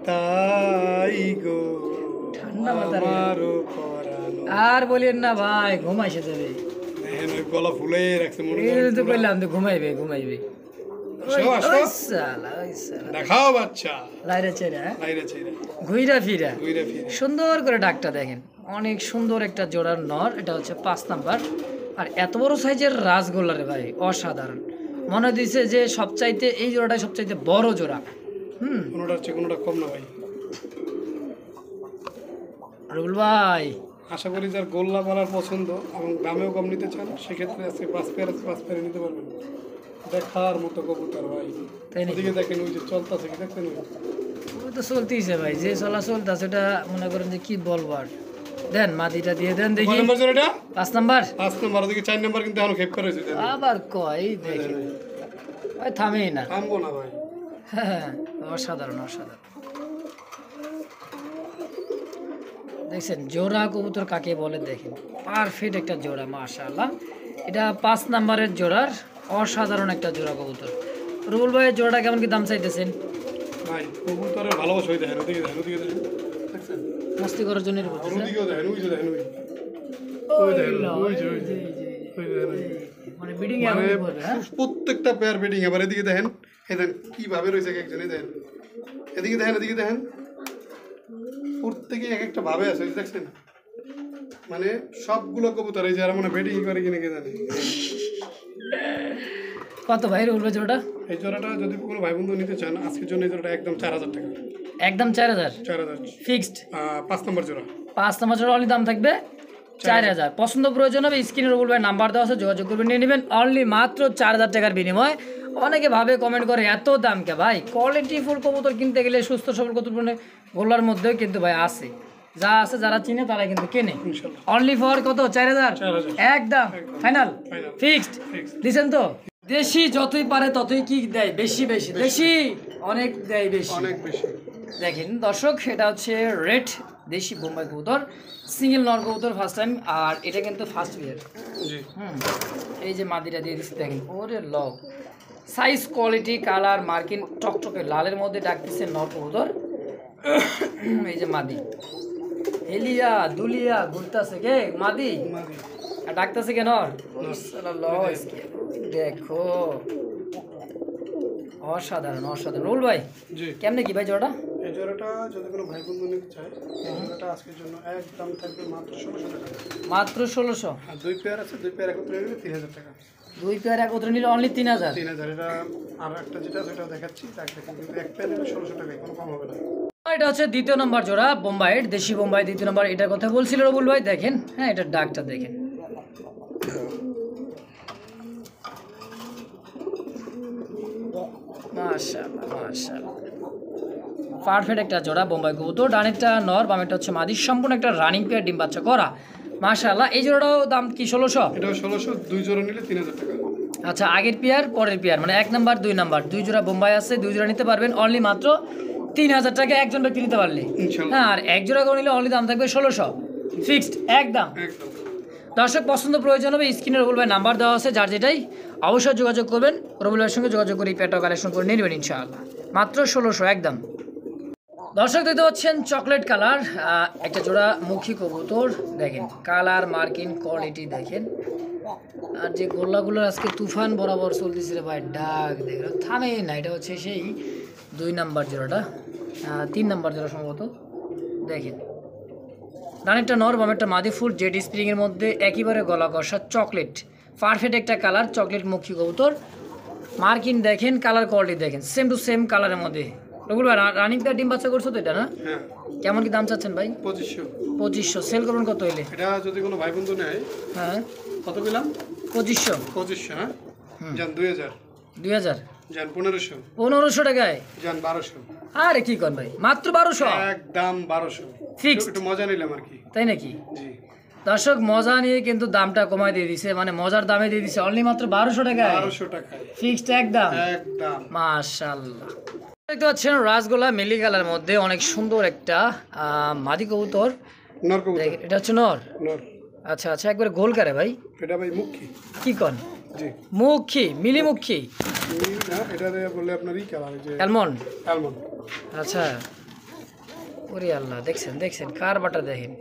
তাই গো ঠান্ডা মাথার আমারও পরানো। আর বলেন না ভাই, ঘুমাইছে যাবে। দেখেন ওই গলা ফুলে রাখছে মনে এই করেন। তো কইলাম তো ঘুমাইবে ঘুমাইবে। আসো, আসো। ওই শালা, ওই শালা। দেখাও বাচ্চা লাইরে চেরা বাইরে ছেড়ে ঘুইরা ফিরা ঘুরে ফিরে। সুন্দর করে ডাকটা দেখেন, অনেক সুন্দর একটা জোড়ার নর। এটা হচ্ছে 5 নাম্বার। আর এত বড় সাইজের রাসগোল্লা রে ভাই, অসাধারণ। মনে দিছে যে সবচাইতে এই জোড়াটাই সবচাইতে বড় জোড়া। কোনোটার চেয়ে কোনোটা কম না ভাই। রুল ভাই আশা করি যার গোল্লা পালার পছন্দ এবং দামেও কম নিতে চান সেক্ষেত্রে আজকে 5 পেয়ার আছে, 5 পেয়ারে নিতে পারবেন। দেখার মতো কবুতর ভাই। তাই নাকি? ওদিকে দেখেন ওই যে চলতেছে কি দেখছেন? ওই তো চলতেইছে ভাই, যে চলা চলতেছে এটা মনে করেন যে কি বলবো আর। দেন মাটিটা দিয়ে দেন দেখি। কয় নম্বর জোড়াটা? 5 নাম্বার 5 নম্বর। ওদিকে 4 নম্বর কিন্তু এখনো খেপ করে রয়েছে। আবার কয় দেখি ভাই, থামেই না। থামবো না ভাই। হ্যাঁ, অসাধারণ অসাধারণ। দেখছেন জোড়া কবুতর কাকে বলে দেখেন, পারফেক্ট একটা জোড়া মাশাআল্লাহ। এটা 5 নাম্বারের জোড়ার অসাধারণ একটা জোড়া কবুতর। রুবুল ভাইয়ের জোড়াটা কেমন কি দাম চাইতেছেন ভাই কবুতরের ভালোবাসা ওই দেখেন, ওদিকে দেখেন, ওদিকে দেখেন দেখছেন? মস্তি করার জন্য আর ওদিকেও দেখেন, ওই যে দেখেন, ওই দেখেন, ওই যে ওই যে ওই দেখেন। মানে বিডিং মানে এমন করবে। হ্যাঁ প্রত্যেকটা পেয়ার বেডিং। এবার এদিকে দেখেন, এই দেখেন কিভাবে রয়েছে একজন, এই দেখেন এদিকে দেখেন, এদিকে দেখেন, প্রত্যেকে এক একটা ভাবে আছে এই যে দেখছেন। মানে সবগুলো কবুতর এই যে আর মানে বেডিং করে কিনে কে জানে। কত ভাই রুবুল ভাই জোড়াটা? এই জোড়াটা যদি কোনো ভাই বন্ধু নিতে চান আজকের জন্য এই জোড়াটা একদম 4000 টাকা। একদম 4000 4000 ফিক্সড। 5 নম্বর জোড়া। 5 নাম্বার জোড়া অনলি দাম থাকবে 4000। পছন্দ প্রয়োজন হবে স্ক্রিনে রুবুল ভাই নাম্বার দেওয়া আছে, যোগাযোগ করবেন, নিয়ে নেবেন অনলি মাত্র 4000 টাকার বিনিময়। অনেকে ভাবে কমেন্ট করে এত দাম কে ভাই, কোয়ালিটি ফুল কবুতর কিনতে গেলে সুস্থ সবল কবুতর গোল্লার মধ্যেও কিন্তু ভাই আছে, যা আছে যারা চিনে তারা কিন্তু কেনে। ইনশাআল্লাহ অনলি ফর কত? 4000 একদম ফাইনাল ফিক্সড। দিছেন তো? দেশি যতই পারে ততই কি দেয়, বেশি বেশি দেশি অনেক দেয়, বেশি অনেক বেশি। দেখেন দর্শক, এটা হচ্ছে রেড দেশি বোম্বাই কবুতর, সিঙ্গেল নর কবুতর ফার্স্ট টাইম। আর এটা কিন্তু ফার্স্ট বিয়ার। জি এই যে মাদিটা দিয়ে দিচ্ছে দেখেন, ওরে লও সাইজ কোয়ালিটি কালার মার্কিন টকটকে লালের মধ্যে ডাকতেছে নর কবুতর। এই যে মাদি হেলিয়া দুলিয়া ঘুরতেছে কে মাদি, আর ডাকতেছে কে নর। দেখো অসাধারণ অসাধারণ। রুল ভাই জি। কেমনে কি ভাই জোড়াটা? এই জোড়াটা যদি কোনো ভাই বন্ধু নিতে চায় এই জোড়াটা আজকের জন্য একদম থাকবে মাত্র 1600 টাকা। মাত্র 1600। আর 2 পেয়ার আছে, 2 পেয়ার একত্রে নিলে 3000 টাকা। 2 পেয়ার একত্রে নিলে অনলি 3000। 3000। এটা আর একটা যেটা সেটা দেখাচ্ছি তাকে দেখেন, কিন্তু এক পেয়ার নিলে 1600 টাকায় কোনো কম হবে না। এটা হচ্ছে দ্বিতীয় নম্বর জোড়া বোম্বাইয়ের দেশি বোম্বাই দ্বিতীয় নম্বর। এটার কথা বলছিল রবুল ভাই, দেখেন হ্যাঁ এটার ডাকটা দেখেন। মাশাআল্লাহ মাশাআল্লাহ, পারফেক্ট একটা জোড়া বোম্বাই কবুতর। ডানেরটা নর, বামেরটা হচ্ছে মাদি, সম্পূর্ণ একটা রানিং পেয়ার, ডিম বাচ্চা করা মাশাআল্লাহ। এই জোড়াটাও দাম কি 1600? এটাও 1600, 2 জোড়া নিলে 3000 টাকা। আচ্ছা, আগের পেয়ার পরের পেয়ার মানে 1 নাম্বার 2 নাম্বার 2 জোড়া বোম্বাই আছে, 2 জোড়া নিতে পারবেন অনলি মাত্র 3000 টাকা একজন ব্যক্তি নিতে পারলে। ইনশাআল্লাহ। হ্যাঁ, আর এক জোড়া করে নিলে অনলি দাম থাকবে 1600 ফিক্সড একদম। একদম। দর্শক পছন্দ প্রয়োজন হবে স্ক্রিনে রবুল ভাই নাম্বার দেওয়া আছে, যার যেটাই অবশ্যই যোগাযোগ করবেন। রবুল ভাইয়ের সঙ্গে যোগাযোগ করে এই পেয়ারটা কালেকশন করে নিয়ে নেবেন ইনশাআল্লাহ মাত্র 1600 একদম। দর্শক দেখতে পাচ্ছেন চকলেট কালার একটা জোড়া মুখী কবুতর, দেখেন কালার মার্কিন কোয়ালিটি দেখেন। আর যে গোল্লাগুলোর আজকে তুফান বরাবর চলতেছিল ভাই, ডাক দেখো থামে না। এটা হচ্ছে সেই 2 নাম্বার জোড়াটা 3 নাম্বার জোড়া সম্ভবত দেখেন ডানেরটা নর বামেরটা মাদি ফুল জেড স্প্রিং এর মধ্যে একেবারে গলা কষা চকলেট পারফেক্ট একটা কালার চকলেট মুখী কবুতর মার্কিন দেখেন কালার কোয়ালিটি দেখেন সেম টু সেম কালারের মধ্যে রকুল ভাই রানিং দা ডিম বাচ্চা করছো তো এটা না হ্যাঁ কেমন কি দাম চাচ্ছেন ভাই 2500 সেল করুন কত হইলে এটা যদি কোনো ভাই বন্ধু নেয় হ্যাঁ কত পেলাম 2500 হ্যাঁ জান 2000 2000 জান 1500 1500 টাকায় জান 1200 আরে কি কর ভাই মাত্র 1200 একদম 1200 Fixed? একটু মজা নিলাম আর কি তাই নাকি জি দর্শক মজা নিয়ে কিন্তু দামটা কমায় দিয়ে দিছে মানে মজার দামে দিয়ে দিছে অনলি মাত্র 1200 টাকায় 1200 টাকায় ফিক্সড একদম একদম মাশাআল্লাহ দেখতে পাচ্ছেন রাসগোলা মিলি কালার মধ্যে অনেক সুন্দর একটা মাদি কবুতর নর কবুতর দেখেন এটা হচ্ছে নর নর আচ্ছা আচ্ছা একবার গোল করে ভাই এটা ভাই মুখী কি কন জি মুখী মিলি মুখী নীল না এটা বলে আপনার ই কালার যে অ্যালমন্ড অ্যালমন্ড আচ্ছা ওরে আল্লাহ দেখছেন দেখছেন কার বাটা দেখেন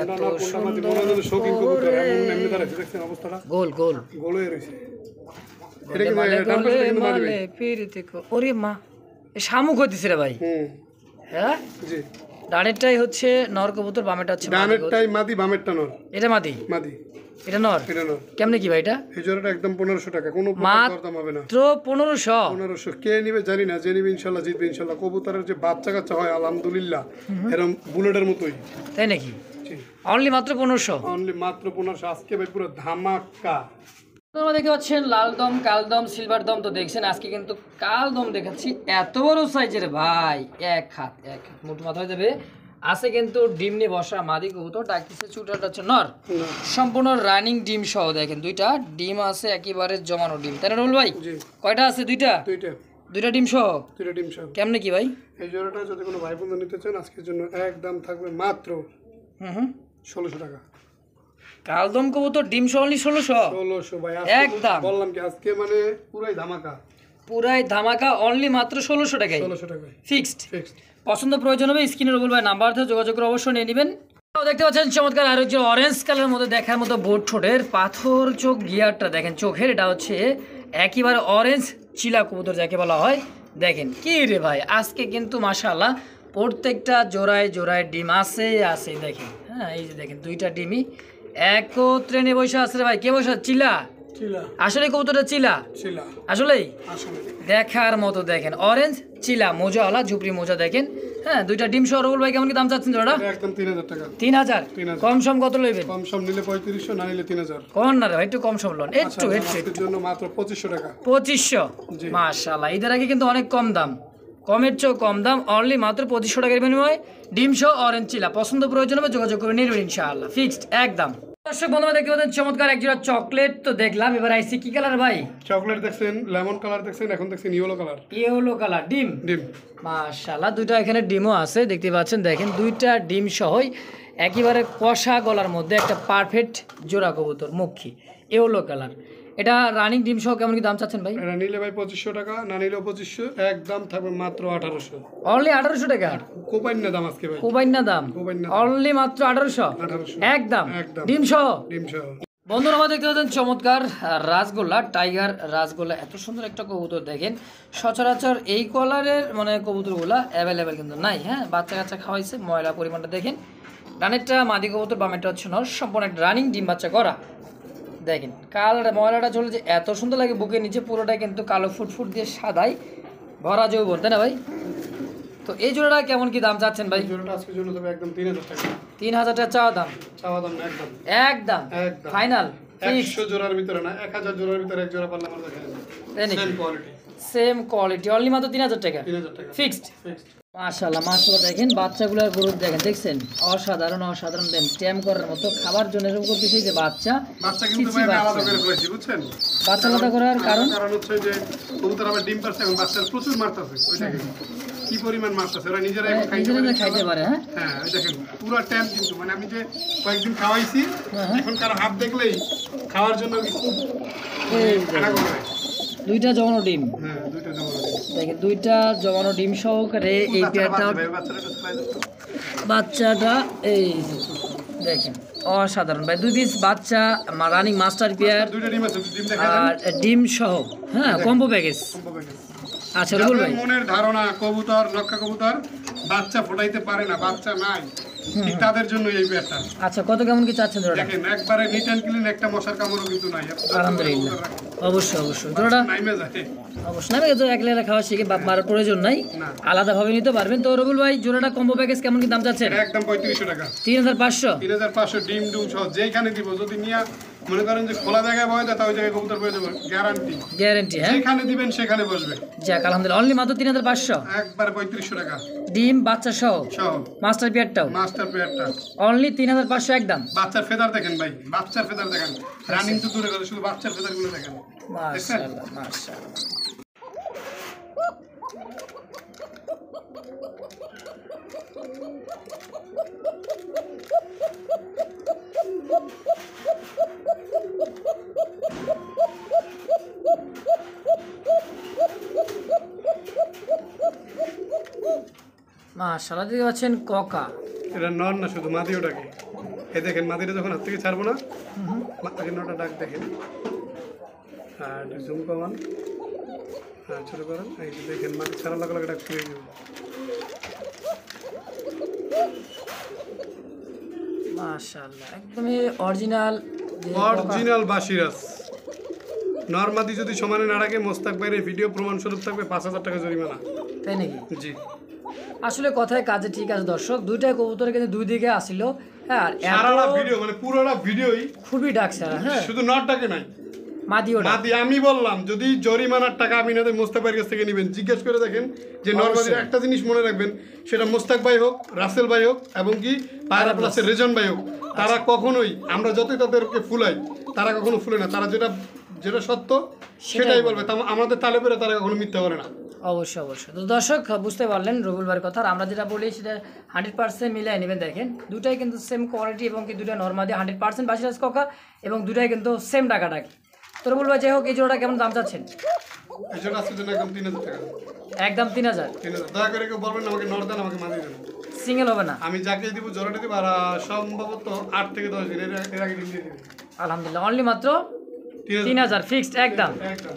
এত সুন্দর শৌখিন কবুতর এমন এমনি তারা দেখছেন অবস্থাটা গোল গোল গোলে রইছে গোলে মালে গোলে মালে পিরিতে ওরে মা এ শামুক হইতেছে রে ভাই হ্যাঁ জি ডানেরটাই হচ্ছে নর কবুতর বামেরটা হচ্ছে মাদি কবুতর। ডানেরটাই মাদি বামেরটা নর এটা মাদি মাদি এটা নর এটা নর কেমনে কি ভাই এটা এই জোড়াটা একদম 1500 টাকা কোনো মাত্র দরদাম হবে না 1500 1500 কে নিবে জানি না যে নিবে ইনশাআল্লাহ জিতবে ইনশাআল্লাহ কবুতরের যে বাচ্চা কাচ্চা হয় আলহামদুলিল্লাহ এরকম বুলেটের মতোই তাই নাকি জি অনলি মাত্র 1500 অনলি মাত্র 1500 আজকে ভাই পুরো ধামাকা তোমরা দেখতে পাচ্ছেন লাল দম কাল দম সিলভার দম তো দেখছেন আজকে কিন্তু কাল দম দেখাচ্ছি এত বড় সাইজের ভাই এক হাত মোটু মাথা হয়ে যাবে আছে কিন্তু ডিম নিয়ে বসা মাদি কবুতর ডাকতেছে চুটাটা হচ্ছে নর সম্পূর্ণ রানিং ডিম সহ দেখেন দুইটা ডিম আছে একেবারে জমানো ডিম তাই না রুল ভাই জি কয়টা আছে দুইটা দুইটা ডিম সহ দুইটা ডিম সহ কেমনে কি ভাই এই জোড়াটা যদি কোনো ভাই বন্ধু নিতে চান আজকের জন্য একদম থাকবে মাত্র হুম 1600 টাকা কালদম কবুতর ডিম সহ অনলি 1600 ভাই একদম বললাম কি আজকে মানে পুরাই ধামাকা পুরাই ধামাকা অনলি মাত্র 1600 টাকায় 1600 টাকায় ফিক্সড ফিক্সড পছন্দ প্রয়োজন হবে স্ক্রিনে রুবুল ভাই নাম্বার থেকে যোগাযোগ করে অবশ্যই নিয়ে নেবেন দেখতে পাচ্ছেন চমৎকার আর হচ্ছে অরেঞ্জ কালারের মধ্যে দেখার মতো বোট ঠোঁটের পাথর চোখ গিয়ারটা দেখেন চোখের এটা হচ্ছে একেবারে অরেঞ্জ চিলা কবুতর যাকে বলা হয় দেখেন কি রে ভাই আজকে কিন্তু মাশাআল্লাহ প্রত্যেকটা জোড়ায় জোড়ায় ডিম আছে দেখেন হ্যাঁ এই যে দেখেন দুইটা ডিমই একত্রে নিয়ে বসে আছে রে ভাই কে বসে চিলা আসলে কবুতরটা চিলা আসলেই দেখার মতো দেখেন অরেঞ্জ চিলা মোজাওয়ালা ঝুপড়ি মোজা দেখেন হ্যাঁ দুইটা ডিম সহ রুবুল ভাই কেমন কি দাম চাচ্ছেন জোড়া একদম 3000 টাকা 3000 কম সম কত লইবেন কম সম নিলে 3500 না নিলে 3000 কোন না রে ভাই একটু কম সম লন একটু আজকের জন্য মাত্র 2500 টাকা 2500 মাশাআল্লাহ ঈদের আগে কিন্তু অনেক কম দাম কমের চেয়েও কম দাম অনলি মাত্র 2500 টাকার বিনিময়ে ডিম সহ অরেঞ্জ চিলা পছন্দ প্রয়োজন হবে যোগাযোগ করে নিয়ে নেবেন ইনশাআল্লাহ ফিক্সড একদম দর্শক বন্ধুরা দেখতে পাচ্ছেন চমৎকার এক জোড়া চকলেট তো দেখলাম এবার আইসি কি কালার ভাই চকলেট দেখছেন লেমন কালার দেখছেন এখন দেখছেন ইয়েলো কালার ডিম মাশাআল্লাহ দুইটা এখানে ডিমও আছে দেখতে পাচ্ছেন দেখেন দুইটা ডিম সহই একেবারে কষা গলার মধ্যে একটা পারফেক্ট জোড়া কবুতর মুখী ইয়েলো কালার এটা রানিং ডিম সহ কেমন কি দাম চাচ্ছেন ভাই এটা নিলে ভাই 2500 টাকা না নিলে 2500 একদম থাকবে মাত্র 1800 অনলি 1800 টাকা কোপাইনা দাম আজকে ভাই কোবাইনা দাম অনলি মাত্র 1800 একদম ডিম সহ বন্ধুরা আমাদের দেখতে পাচ্ছেন চমৎকার রাসগোল্লা টাইগার রাসগোল্লা এত সুন্দর একটা কবুতর দেখেন সচরাচর এই কালারের মানে কবুতরগুলা অ্যাভেলেবেল কিন্তু নাই হ্যাঁ বাচ্চা কাচ্চা খাওয়াইছে ময়লা পরিমাণটা দেখেন ডানেরটা মাদি কবুতর বামেরটা হচ্ছে নর সম্পূর্ণ একটা রানিং ডিম বাচ্চা করা দেখেন কালার ময়লাটা চলে যে এত সুন্দর লাগে বুকের নিচে পুরোটাই কিন্তু কালো ফুটফুট দিয়ে সাদাই ভরা যৌবন তাই না ভাই তো এই জোড়াটা কেমন কি দাম চাচ্ছেন ভাই জোড়াটা আজকের জন্য তবে একদম 3000 টাকা 3000 টাকা চাওয়া দাম একদম ফাইনাল 100 জোড়ার ভিতরে না 1000 জোড়ার ভিতরে এক জোড়া পারলে আমরা দেখাই same quality same quality only মাত্র 3000 টাকা ফিক্সড মাশাআল্লাহ মাশাআল্লাহ দেখেন বাচ্চাগুলোর গ্রোথ দেখেন দেখছেন অসাধারণ দেন ট্যাম করার মতো খাবার জন্য এরকম করতেছে যে বাচ্চা কিন্তু ভাই আলাদা করে করেছি বুঝছেন বাচ্চা আলাদা করার কারণ হচ্ছে যে কবুতর আবার ডিম পারছে এবং বাচ্চার প্রচুর মারতাছে ওইটাকে কি পরিমাণ মারতাছে ওরা নিজেরাই খাইতে পারে হ্যাঁ দেখেন পুরো ট্যাম কিন্তু মানে আমি যে কয়েকদিন খাওয়াইছি এখন কারো হাত দেখলেই খাওয়ার জন্য খুব খানা করে দুইটা জমানো ডিম হ্যাঁ দুইটা জমানো ডিম দেখেন দুইটা জমানো ডিম সহকারে এই পেয়ারটা বাচ্চাটা এই দেখেন অসাধারণ ভাই, 2 পিস বাচ্চা রানিং মাস্টার পেয়ার দুইটা ডিম আছে, ডিম দেখা দেন। আর ডিম সহ, হ্যাঁ কম্বো প্যাকেজ। আচ্ছা রুবুল যাদের ভাই, মনের ধারণা কবুতর লক্ষা কবুতর বাচ্চা ফোটাইতে পারে না, বাচ্চা নাই, ঠিক তাদের জন্য এই পেয়ারটা। আচ্ছা কত কেমন কি চাচ্ছেন জোড়াটা? দেখেন একবারে নিট অ্যান্ড ক্লিন, একটা মশার কামড়ও কিন্তু নাই। আলহামদুলিল্লাহ, অবশ্যই অবশ্যই জোড়াটা নাইমে যায় অবশ্যই না, তো একলা খাওয়া শিখে বাপ মারার প্রয়োজন নাই, না। আলাদাভাবে নিতে পারবেন। তো রুবুল ভাই জোড়াটা কম্বো প্যাকেজ কেমন কি দাম চাচ্ছেন? এটা একদম 3500 টাকা, 3500। 3500 ডিম ডুম সহ যেখানে দিব। যদি নিয়ে মনে করেন যে খোলা জায়গায় বয় দেয়, তা ওই জায়গায় কবুতর বয়ে দেবো, গ্যারান্টি। গ্যারান্টি, হ্যাঁ যেখানে দিবেন সেখানে বসবে। যাক আলহামদুলিল্লাহ, অনলি মাত্র 3500, একবারে 3500 টাকা ডিম বাচ্চা সহ সহ মাস্টার পেয়ারটাও মাস্টার পেয়ারটা। অনলি 3500 একদম। বাচ্চার ফেদার দেখেন ভাই, বাচ্চার ফেদার দেখেন, রানিং তো দূরে কথা, শুধু বাচ্চার ফেদার গুলো দেখেন। মাশাআল্লাহ মাশাআল্লাহ। মাশাআল্লাহ, দেখতে পাচ্ছেন ককা, এটা নর না, শুধু মাদি ওটাকে। এই দেখেন মাদিটা যখন হাত থেকে ছাড়বো না, মাদির নটা ডাক দেখেন। আর জুম কমান, হ্যাঁ ছোটো করেন, এই যে দেখেন মাটি ছাড়া লাগা লাগা ডাক শুয়ে যাবে। মাশাআল্লাহ একদমই অরিজিনাল অরিজিনাল বাসিরাস। নরমাদি যদি সমানে না রাখে, মোস্তাক ভাইয়ের ভিডিও প্রমাণ স্বরূপ থাকবে 5000 টাকা জরিমানা। তাই নাকি? জি, আসলে কথায় কাজে ঠিক আছে দর্শক, দুইটাই কবুতর কিন্তু দুই দিকে আসিল, হ্যাঁ আর সারাটা এত ভিডিও মানে পুরোটা ভিডিওই খুবই ডাকছে, হ্যাঁ শুধু নরটাকে নাই, মাদিও ডাক। মাদি। আমি বললাম যদি জরিমানার টাকা আপনি না মোস্তাক ভাইয়ের কাছ থেকে নেবেন, জিজ্ঞেস করে দেখেন যে নরমাদির একটা জিনিস মনে রাখবেন, সেটা মোস্তাক ভাই হোক, রাসেল ভাই হোক, এবং কি পায়রা প্লাসের রেজন ভাই হোক, তারা কখনোই, আমরা যতই তাদেরকে ফুলাই, তারা কখনো ফুলে না। তারা যেটা যেটা সত্য সেটাই বলবে, আমাদের তালে পেরে তারা কখনো মিথ্যা বলে না। অবশ্যই অবশ্যই। তো দর্শক বুঝতে পারলেন রুবুল ভাইয়ের কথা, আর আমরা যেটা বলি সেটা 100% মিলাই নেবেন। দেখেন দুটাই কিন্তু সেম কোয়ালিটি, এবং কি দুটা নর্মাদি 100% বাসিরাজ ককা, এবং দুটাই কিন্তু সেম টাকা ডাকি। তো রুবুল ভাই যাই হোক, এই জোড়াটা কেমন দাম চাচ্ছেন? এই জন্য আজকের জন্য একদম 3000 টাকা, একদম 3000। 3000। দয়া করে কেউ বলবেন না আমাকে নর দেন, আমাকে মাদি দেন, সিঙ্গেল হবে না? আমি যাকে দিব জোড়াটা দিব, আর সম্ভবত 8 থেকে 10 দিন এর আগে ডিম দিয়ে দিবেন। আলহামদুলিল্লাহ, অনলি মাত্র 3000 ফিক্সড একদম। একদম।